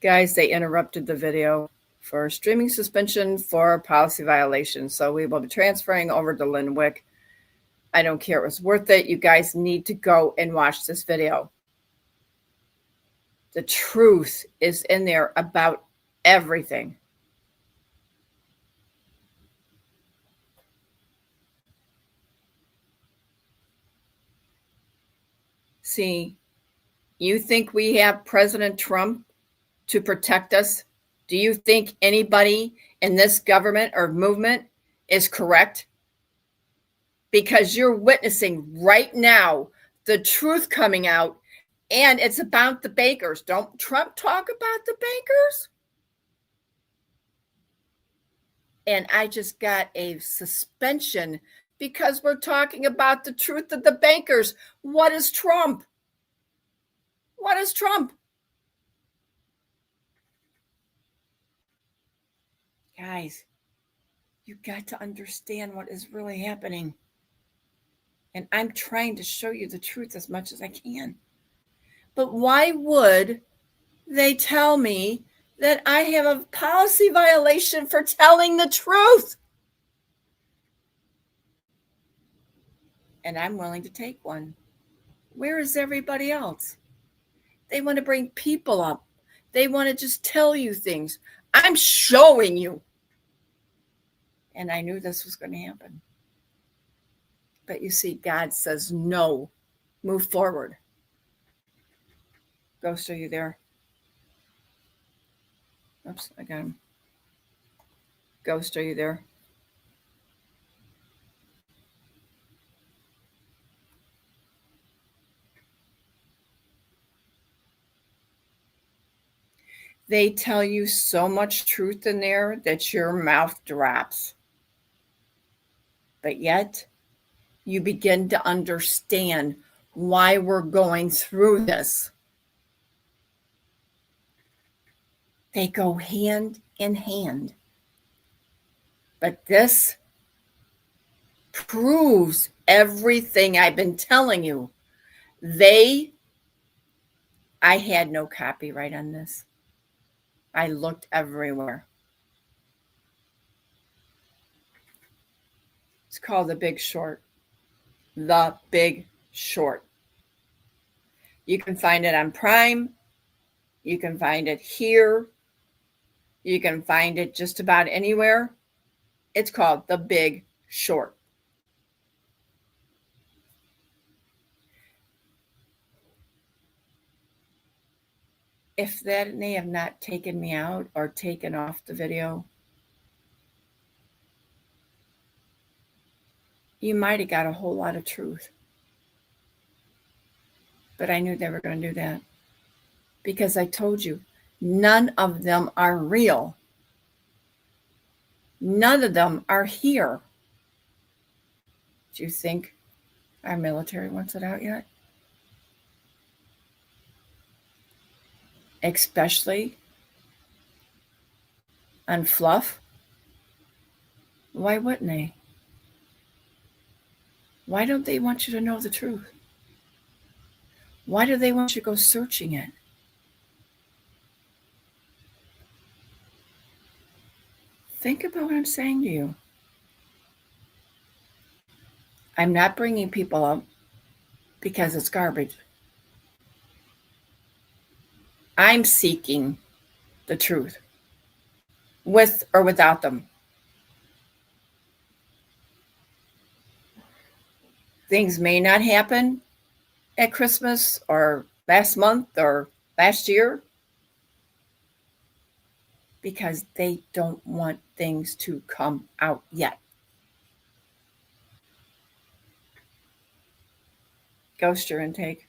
Guys, they interrupted the video for streaming suspension for policy violation. So we will be transferring over to Linwick. I don't care. It was worth it. You guys need to go and watch this video. The truth is in there about everything. See, you think we have President Trump to protect us? Do you think anybody in this government or movement is correct? Because you're witnessing right now the truth coming out, and it's about the bankers. Don't Trump talk about the bankers? And I just got a suspension because we're talking about the truth of the bankers. What is Trump? What is Trump? Guys, you got to understand what is really happening. And I'm trying to show you the truth as much as I can. But why would they tell me that I have a policy violation for telling the truth? And I'm willing to take one. Where is everybody else? They want to bring people up. They want to just tell you things. I'm showing you. And I knew this was going to happen. But you see, God says, no, move forward. Ghost, are you there? Oops, I got him. Ghost, are you there? They tell you so much truth in there that your mouth drops. But yet, you begin to understand why we're going through this. They go hand in hand. But this proves everything I've been telling you. I had no copyright on this. I looked everywhere. It's called The Big Short. The Big Short. You can find it on Prime. You can find it here. You can find it just about anywhere. It's called The Big Short. If that may have not taken me out or taken off the video, you might have got a whole lot of truth. But I knew they were going to do that because I told you, none of them are real. None of them are here. Do you think our military wants it out yet? Especially on fluff? Why wouldn't they? Why don't they want you to know the truth? Why do they want you to go searching it? Think about what I'm saying to you. I'm not bringing people up because it's garbage. I'm seeking the truth, with or without them. Things may not happen at Christmas or last month or last year because they don't want things to come out yet. Ghost your intake.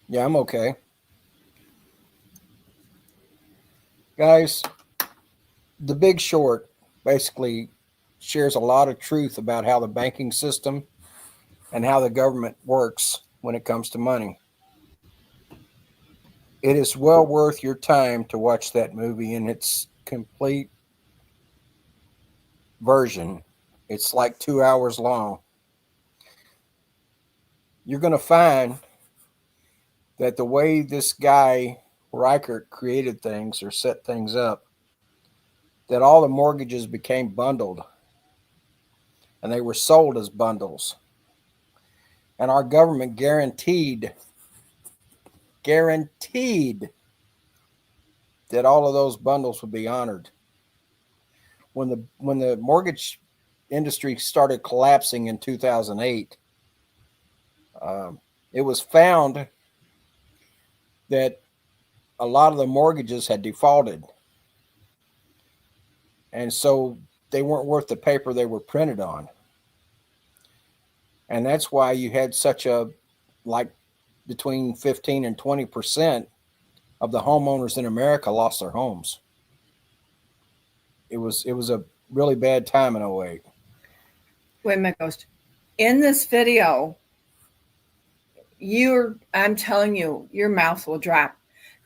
Yeah, I'm okay. Guys, The Big Short basically shares a lot of truth about how the banking system and how the government works when it comes to money. It is well worth your time to watch that movie in its complete version. It's like 2 hours long. You're going to find that the way this guy, Reichert, created things or set things up, that all the mortgages became bundled and they were sold as bundles. And our government guaranteed that all of those bundles would be honored. When the mortgage industry started collapsing in 2008, it was found that a lot of the mortgages had defaulted, and so they weren't worth the paper they were printed on. And that's why you had such a, like, between 15 and 20% of the homeowners in America lost their homes. It was a really bad time in 08. Wait a minute, Ghost. In this video, I'm telling you, your mouth will drop.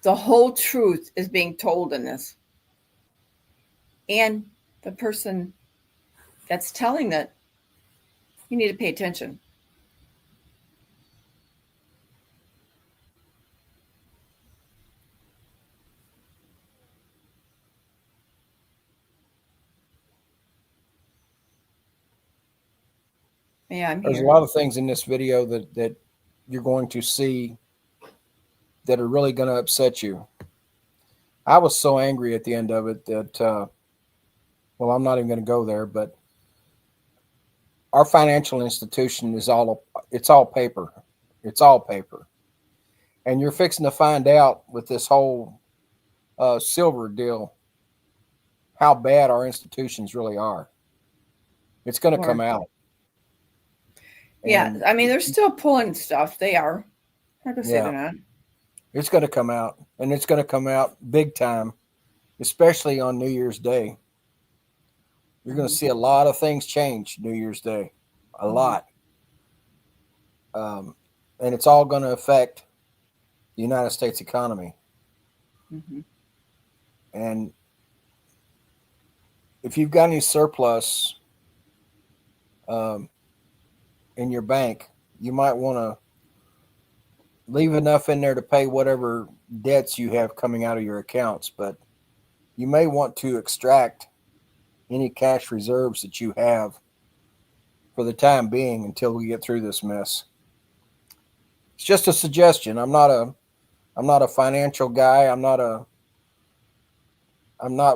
The whole truth is being told in this. And the person that's telling it, you need to pay attention. Yeah, I'm There's here. a lot of things in this video that you're going to see that are really going to upset you. I was so angry at the end of it that, well, I'm not even going to go there, but our financial institution is it's all paper. It's all paper. And you're fixing to find out with this whole silver deal how bad our institutions really are. It's going to come out. Yeah, And I mean, they're still pulling stuff. They are. I'm not going to say they're not. It's going to come out, and it's going to come out big time, especially on New Year's Day. You're going to see a lot of things change New Year's Day, a lot. And it's all going to affect the United States economy. Mm-hmm. And if you've got any surplus in your bank, you might want to leave enough in there to pay whatever debts you have coming out of your accounts. But you may want to extract any cash reserves that you have for the time being until we get through this mess. It's just a suggestion. I'm not a financial guy. I'm not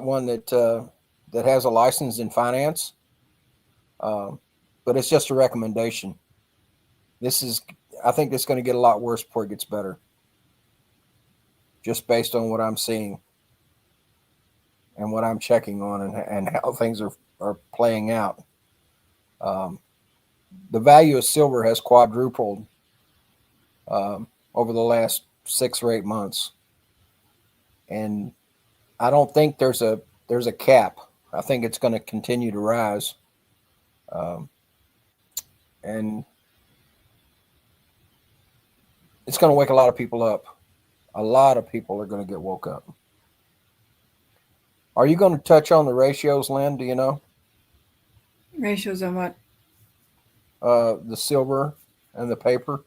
one that has a license in finance. But it's just a recommendation. I think it's going to get a lot worse before it gets better. Just based on what I'm seeing and what I'm checking on and how things are playing out. The value of silver has quadrupled over the last 6 or 8 months. And I don't think there's a cap. I think it's going to continue to rise. And it's going to wake a lot of people up. A lot of people are going to get woke up. Are you going to touch on the ratios, Lynn? Do you know? Ratios on what? The silver and the paper?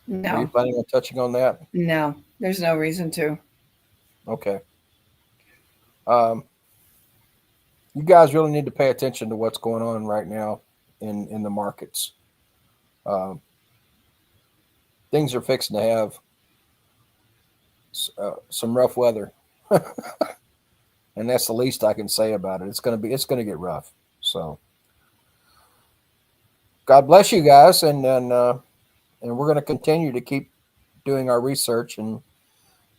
No. Are you planning on touching on that? No, there's no reason to. Okay. You guys really need to pay attention to what's going on right now in the markets. Things are fixing to have some rough weather, and that's the least I can say about it. It's going to get rough. So, God bless you guys, and we're going to continue to keep doing our research and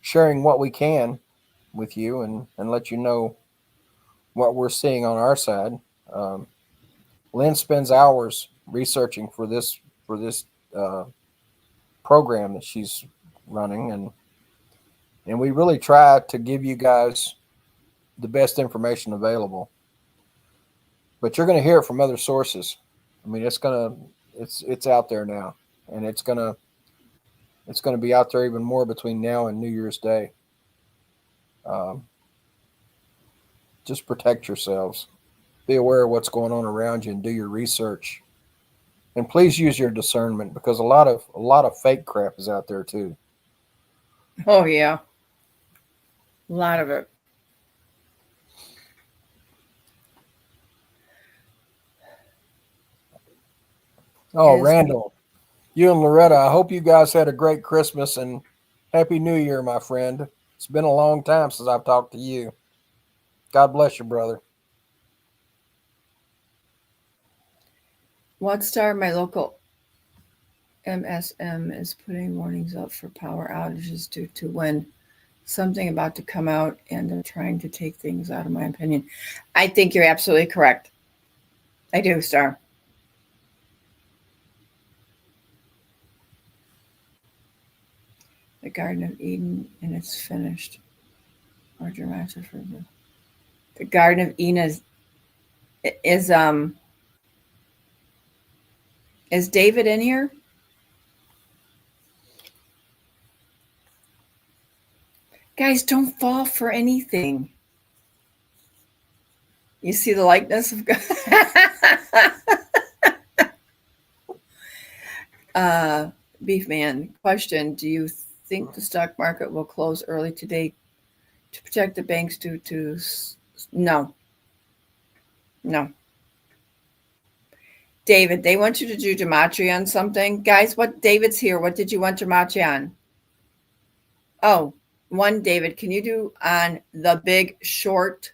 sharing what we can with you, and let you know what we're seeing on our side. Lynn spends hours researching for this program that she's running, and we really try to give you guys the best information available. But you're going to hear it from other sources. I mean, it's out there now, and it's gonna be out there even more between now and New Year's Day. Just protect yourselves. Be aware of what's going on around you and do your research. And please use your discernment, because a lot of fake crap is out there too. Oh yeah. A lot of it. Oh, Randall, you and Loretta, I hope you guys had a great Christmas and Happy New Year, my friend. It's been a long time since I've talked to you. God bless you, brother. What star my local MSM is putting warnings up for power outages due to when something about to come out, and they're trying to take things out, of my opinion. I think you're absolutely correct. I do, Star. The Garden of Eden, and it's finished. Or dramatic for the Garden of Eden is David in here? Guys, don't fall for anything. You see the likeness of God? Beef Man, question. Do you think the stock market will close early today to protect the banks due to... No. David, they want you to do gematria on something. Guys, David's here. What did you want gematria on? Oh, David, can you do on The Big Short?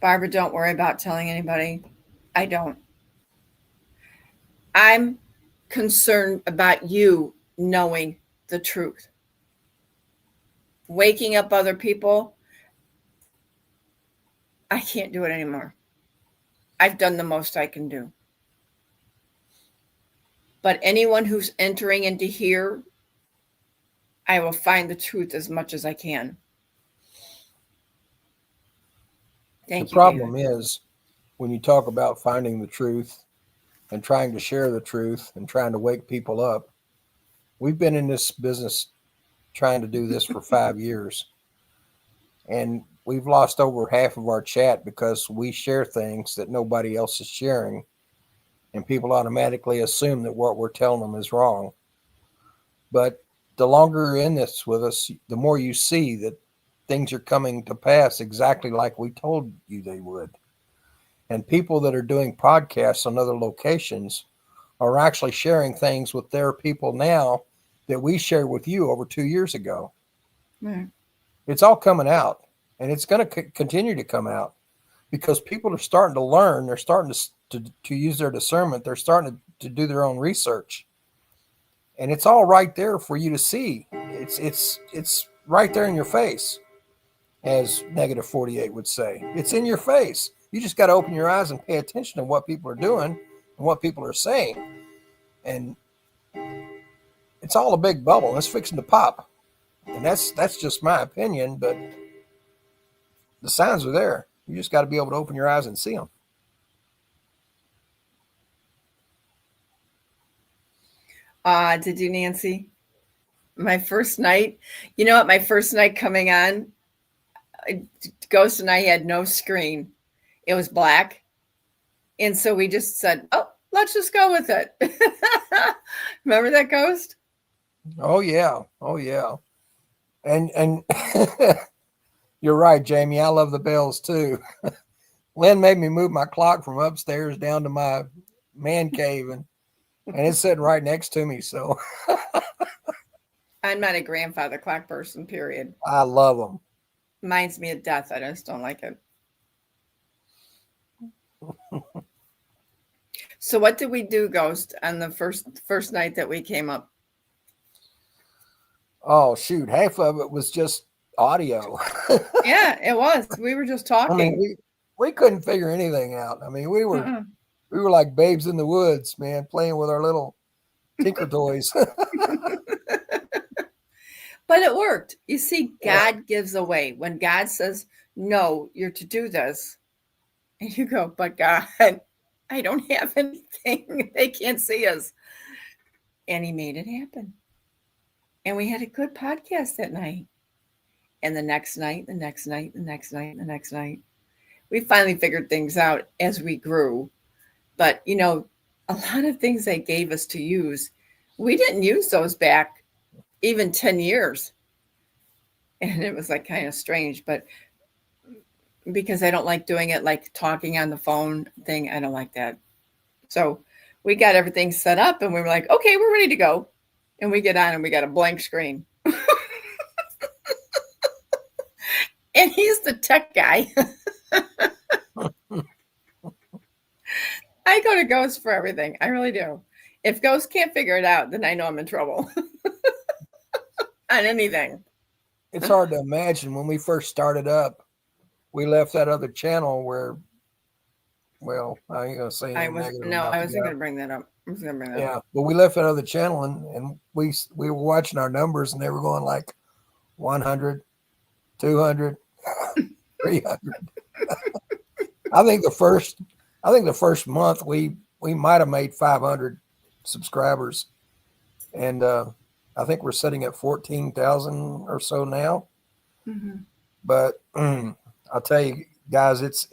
Barbara, don't worry about telling anybody. I don't. I'm concerned about you knowing the truth. Waking up other people, I can't do it anymore. I've done the most I can do. But anyone who's entering into here, I will find the truth as much as I can. Thank you. The problem is, when you talk about finding the truth and trying to share the truth and trying to wake people up, we've been in this business trying to do this for 5 years. And we've lost over half of our chat because we share things that nobody else is sharing. And people automatically assume that what we're telling them is wrong. But the longer you're in this with us, the more you see that things are coming to pass exactly like we told you they would. And people that are doing podcasts on other locations are actually sharing things with their people now that we shared with you over 2 years ago. Right. It's all coming out, and it's going to continue to come out because people are starting to learn. They're starting to use their discernment. They're starting to do their own research, and it's all right there for you to see. It's right there in your face, as Negative 48 would say. It's in your face. You just got to open your eyes and pay attention to what people are doing and what people are saying. And it's all a big bubble. It's fixing to pop. And that's just my opinion, but the signs are there. You just got to be able to open your eyes and see them. Did you, Nancy? My first night, you know what? My first night coming on, Ghost and I had no screen. It was black. And so we just said, oh, let's just go with it. Remember that, Ghost? Oh, yeah. Oh, yeah. And you're right, Jamie. I love the bells, too. Lynn made me move my clock from upstairs down to my man cave, and it's sitting right next to me. So I'm not a grandfather clock person, period. I love them. Reminds me of death. I just don't like it. So what did we do, Ghost, on the first night that we came up? Oh, shoot. Half of it was just audio. Yeah, it was. We were just talking. I mean, we couldn't figure anything out. I mean, we were like babes in the woods, man, playing with our little tinker toys. But it worked. You see, God gives away. When God says, no, you're to do this. And you go, but God, I don't have anything. They can't see us. And he made it happen. And we had a good podcast that night. And the next night, the next night, the next night, the next night. We finally figured things out as we grew. But, you know, a lot of things they gave us to use, we didn't use those back even 10 years. And it was like kind of strange, but because I don't like doing it like talking on the phone thing, I don't like that. So we got everything set up and we were like, okay, we're ready to go. And we get on and we got a blank screen. And he's the tech guy. I go to Ghost for everything. I really do. If Ghost can't figure it out, then I know I'm in trouble. On anything. It's hard to imagine when we first started up, we left that other channel where, well, I ain't gonna say anything negative. I wasn't gonna bring that up. Yeah, but we left that other channel and we were watching our numbers and they were going like 100, 200, 300. I think the first month we might have made 500 subscribers, and I think we're sitting at 14,000 or so now. Mm-hmm. But I'll tell you guys, it's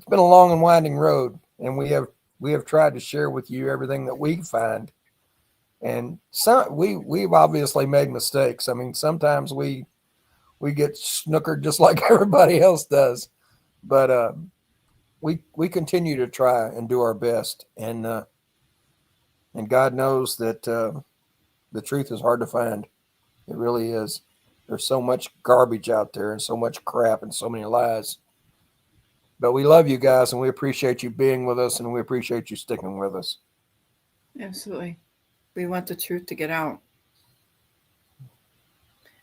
been a long and winding road, and we have tried to share with you everything that we find. And we've obviously made mistakes. I mean, sometimes we get snookered just like everybody else does, but we continue to try and do our best, and God knows that the truth is hard to find. It really is. There's so much garbage out there and so much crap and so many lies. But we love you guys and we appreciate you being with us and we appreciate you sticking with us. Absolutely. We want the truth to get out.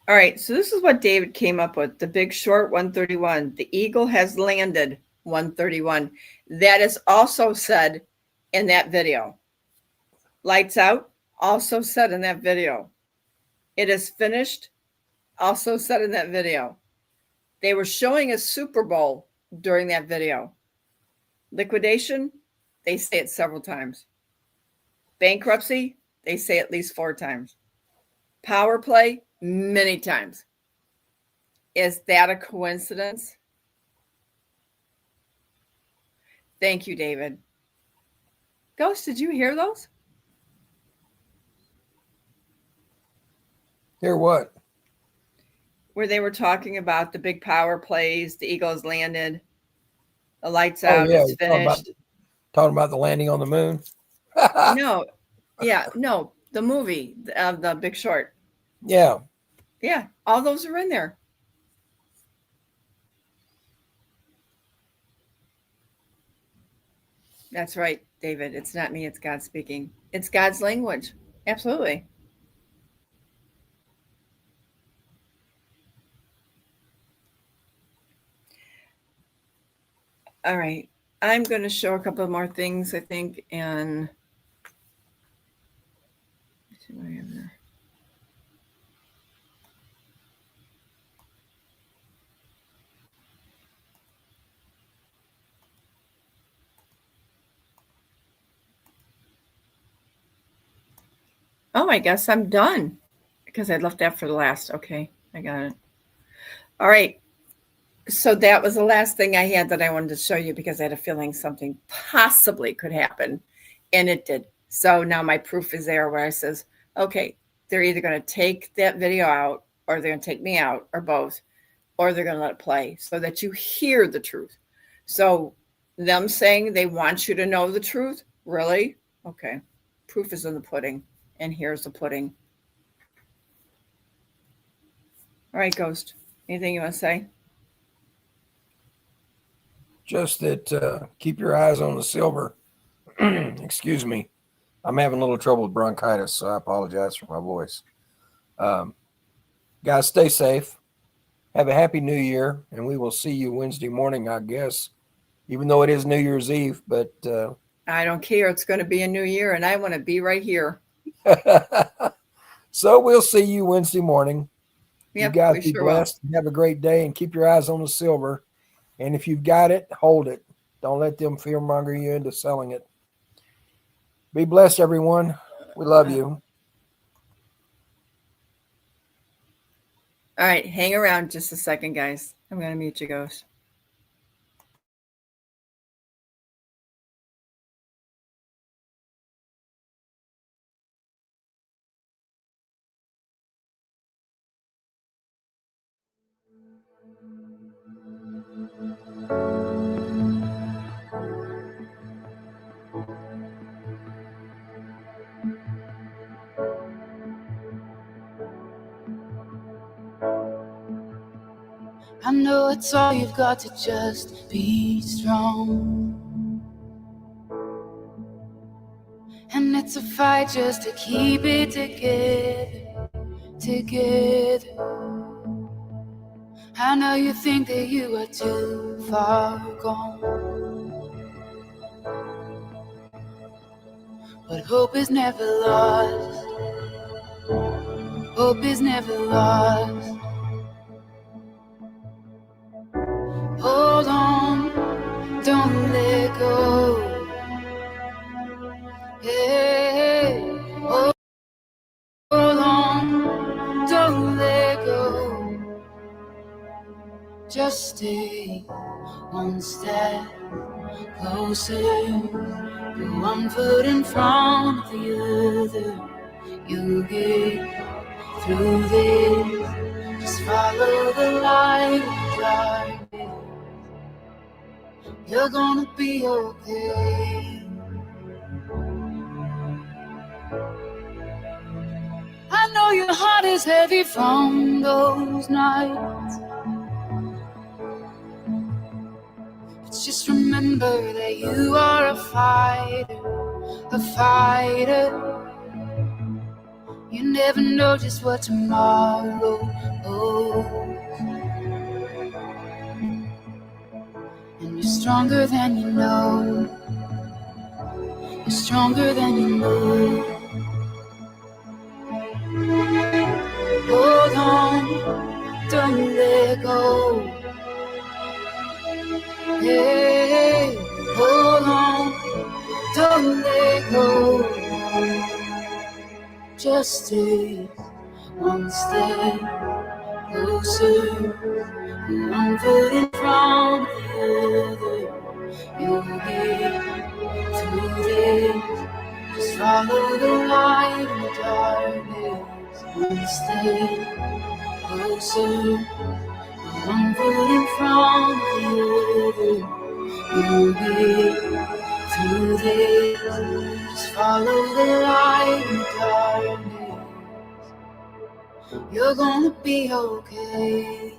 All right. So this is what David came up with. The Big Short 131. The eagle has landed 131. That is also said in that video. Lights out. Also said in that video. It is finished. Also said in that video. They were showing a Super Bowl during that video. Liquidation, they say it several times. Bankruptcy, they say at least 4 times. Power play, many times. Is that a coincidence? Thank you, David. Ghost, did you hear those? Hear what? Where they were talking about the big power plays, the Eagles landed, the lights out, it's finished. Talking about the landing on the moon? No, the movie, the Big Short. Yeah. Yeah, all those are in there. That's right, David. It's not me, it's God speaking. It's God's language. Absolutely. All right. I'm going to show a couple more things, I think, and let's see what I have there. Oh, I guess I'm done because I left that for the last. Okay, I got it. All right. So that was the last thing I had that I wanted to show you because I had a feeling something possibly could happen, and it did. So now my proof is there where I says, okay, they're either going to take that video out or they're going to take me out or both, or they're going to let it play so that you hear the truth. So them saying they want you to know the truth, really? Okay. Proof is in the pudding, and here's the pudding. All right, Ghost. Anything you want to say? Just that keep your eyes on the silver. Excuse me. I'm having a little trouble with bronchitis, so I apologize for my voice. Guys, stay safe. Have a happy new year, and we will see you Wednesday morning, I guess, even though it is New Year's Eve. But I don't care. It's going to be a new year, and I want to be right here. So we'll see you Wednesday morning. Yep, you guys we be sure will. blessed. Have a great day, and keep your eyes on the silver. And if you've got it, hold it. Don't let them fear-monger you into selling it. Be blessed, everyone. We love you. All right, hang around just a second, guys. I'm going to mute you, Ghost. I know it's all you've got to just be strong. And it's a fight just to keep it together. I know you think that you are too far gone, but hope is never lost. Hope is never lost. Hold on, don't let go. Hey, hold on, don't let go. Just stay one step closer. Put one foot in front of the other. You'll get through this. Just follow the light in the darkness. You're gonna be okay. I know your heart is heavy from those nights. But just remember that you are a fighter, a fighter. You never know just what tomorrow holds. And you're stronger than you know. You're stronger than you know. Hold on, don't let go. Hey, hold on, don't let go. Just stay one step closer. One foot in front of the other. You'll get through this. Just follow the light in the darkness. One step closer. One foot in front of the other. You'll get through this. Just follow the light in the darkness. You're gonna be okay.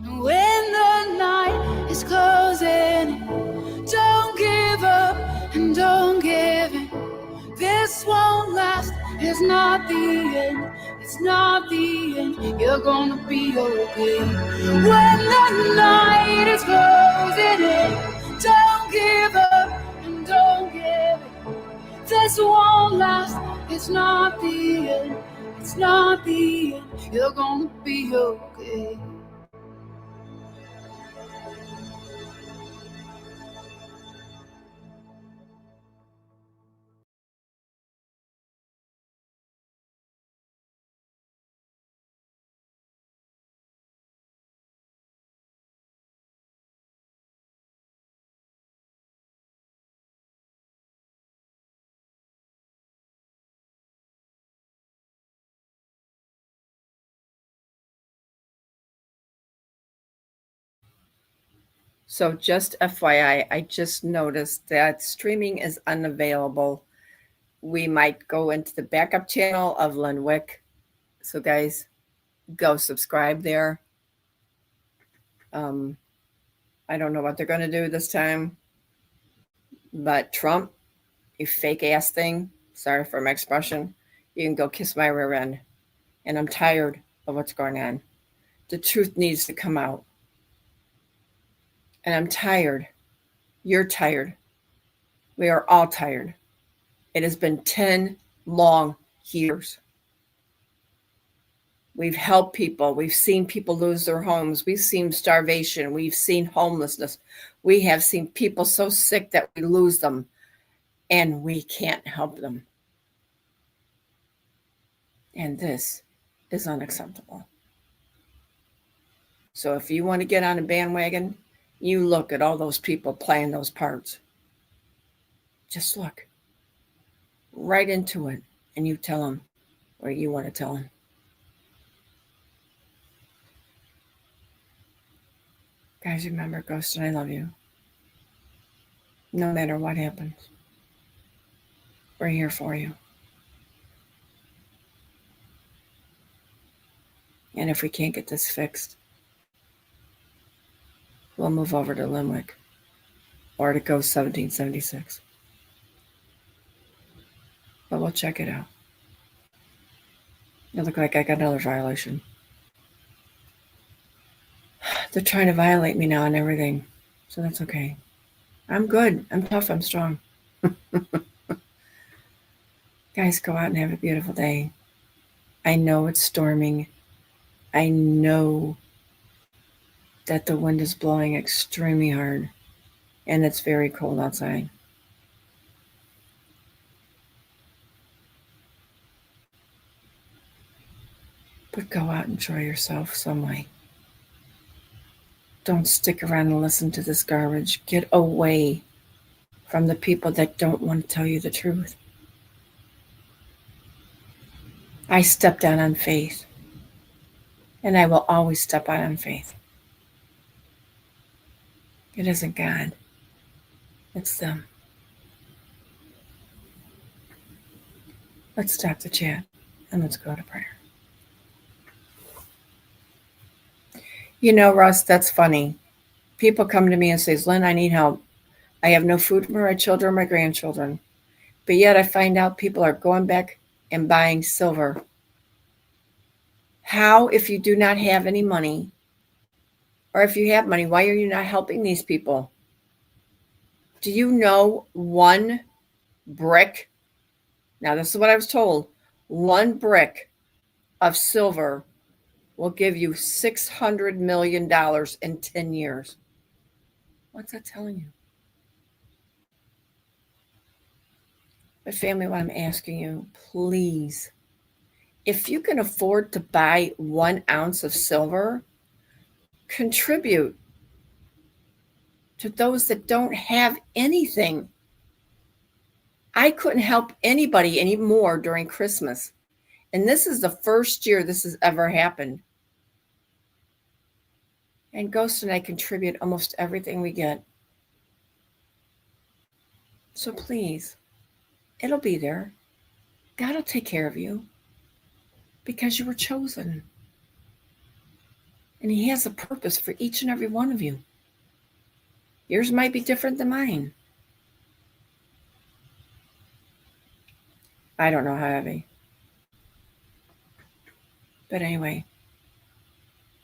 And when the night is closing, don't give up and don't give in. This won't last, it's not the end, it's not the end. You're gonna be okay. When the night is closing in, don't give up and don't give in. This won't last, it's not the end, it's not the end. You're gonna be okay. So just FYI, I just noticed that streaming is unavailable. We might go into the backup channel of Linwick. So guys, go subscribe there. I don't know what they're going to do this time. But Trump, you fake ass thing, sorry for my expression, you can go kiss my rear end. And I'm tired of what's going on. The truth needs to come out. And I'm tired. You're tired. We are all tired. It has been 10 long years. We've helped people. We've seen people lose their homes. We've seen starvation. We've seen homelessness. We have seen people so sick that we lose them, and we can't help them. And this is unacceptable. So if you want to get on a bandwagon, you look at all those people playing those parts. Just look right into it, and you tell them what you want to tell them. Guys, remember, Ghost and I love you. No matter what happens, we're here for you. And if we can't get this fixed, we'll move over to Limwick or to Ghost 1776. But we'll check it out. It look like I got another violation. They're trying to violate me now and everything, so that's okay. I'm good. I'm tough. I'm strong. Guys, go out and have a beautiful day. I know it's storming. I know that the wind is blowing extremely hard, and it's very cold outside. But go out and enjoy yourself some way. Don't stick around and listen to this garbage. Get away from the people that don't want to tell you the truth. I stepped out on faith, and I will always step out on faith. It isn't God. It's them. Let's stop the chat and let's go to prayer. You know, Russ, that's funny. People come to me and say, Lynn, I need help. I have no food for my children or my grandchildren. But yet I find out people are going back and buying silver. How, if you do not have any money, or if you have money, why are you not helping these people? Do you know one brick? Now, this is what I was told. One brick of silver will give you $600 million in 10 years. What's that telling you? But family, what I'm asking you, please, if you can afford to buy 1 ounce of silver, contribute to those that don't have anything. I couldn't help anybody anymore during Christmas. And this is the first year this has ever happened. And Ghost and I contribute almost everything we get. So please, it'll be there. God will take care of you because you were chosen. And He has a purpose for each and every one of you. Yours might be different than mine. I don't know how heavy. But anyway,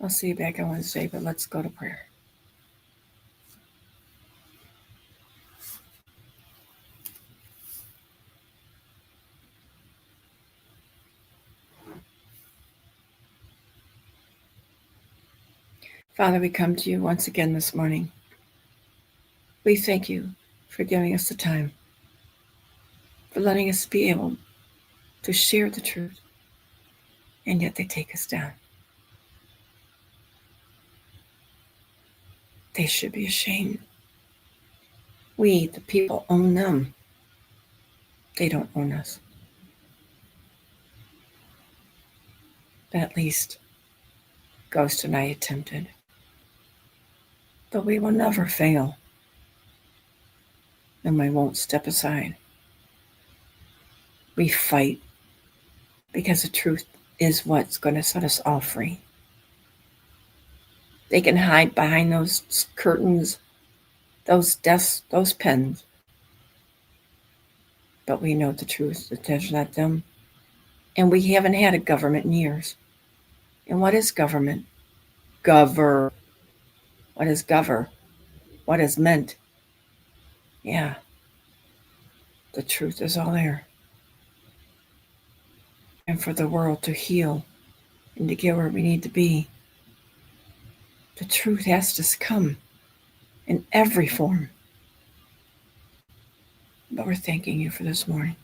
I'll see you back on Wednesday, but let's go to prayer. Father, we come to you once again this morning. We thank you for giving us the time, for letting us be able to share the truth, and yet they take us down. They should be ashamed. We, the people, own them. They don't own us. But at least Ghost and I attempted. But we will never fail. And we won't step aside. We fight because the truth is what's going to set us all free. They can hide behind those curtains, those desks, those pens. But we know the truth, that there's not them. And we haven't had a government in years. And what is government? Gover. What is gover? What is meant? Yeah. The truth is all there. And for the world to heal and to get where we need to be, the truth has to come in every form. But we're thanking you for this morning.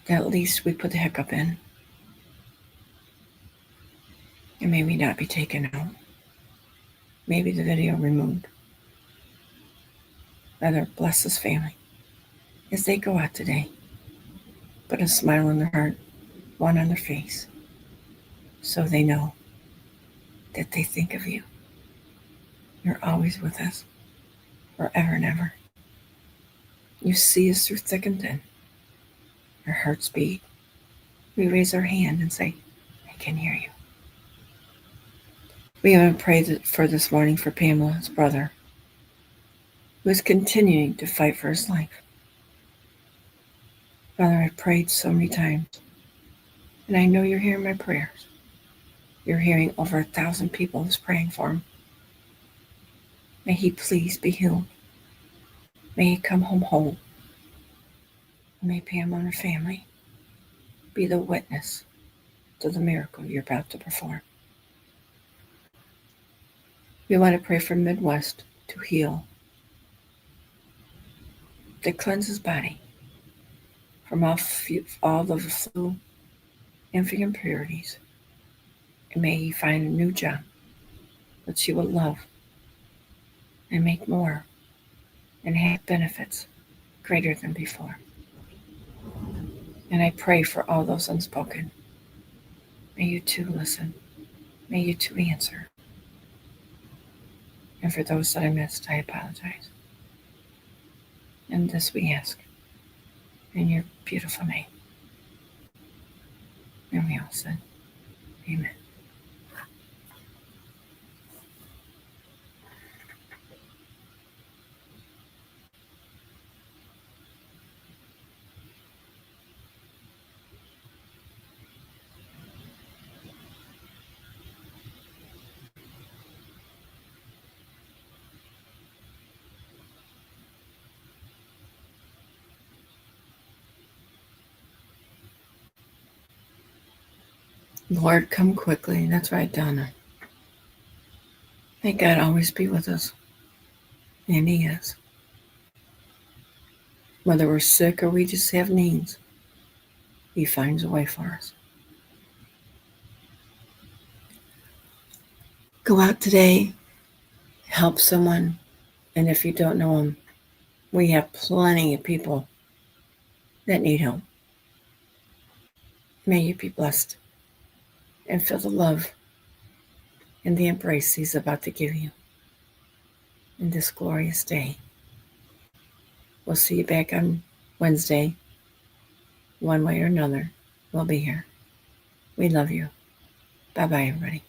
That at least we put the hiccup in. And may we not be taken out. Maybe the video removed. Father, bless this family as they go out today. Put a smile on their heart, one on their face, so they know that they think of you. You're always with us, forever and ever. You see us through thick and thin. Our hearts beat. We raise our hand and say, I can hear you. We want to pray for this morning for Pamela's brother, who is continuing to fight for his life. Father, I've prayed so many times, and I know you're hearing my prayers. You're hearing over 1,000 people who's praying for him. May he please be healed. May he come home whole. May Pam and her family be the witness to the miracle you're about to perform. We want to pray for Midwest to heal, to cleanse his body from all the flu and for impurities. And may he find a new job that she will love and make more and have benefits greater than before. And I pray for all those unspoken. May you too listen. May you too answer. And for those that I missed, I apologize. And this we ask in your beautiful name. And we all said, amen. Lord, come quickly. That's right, Donna. May God always be with us. And he is. Whether we're sick or we just have needs, he finds a way for us. Go out today, help someone, and if you don't know them, we have plenty of people that need help. May you be blessed and feel the love and the embrace he's about to give you in this glorious day. We'll see you back on Wednesday. One way or another, we'll be here. We love you. Bye-bye, everybody.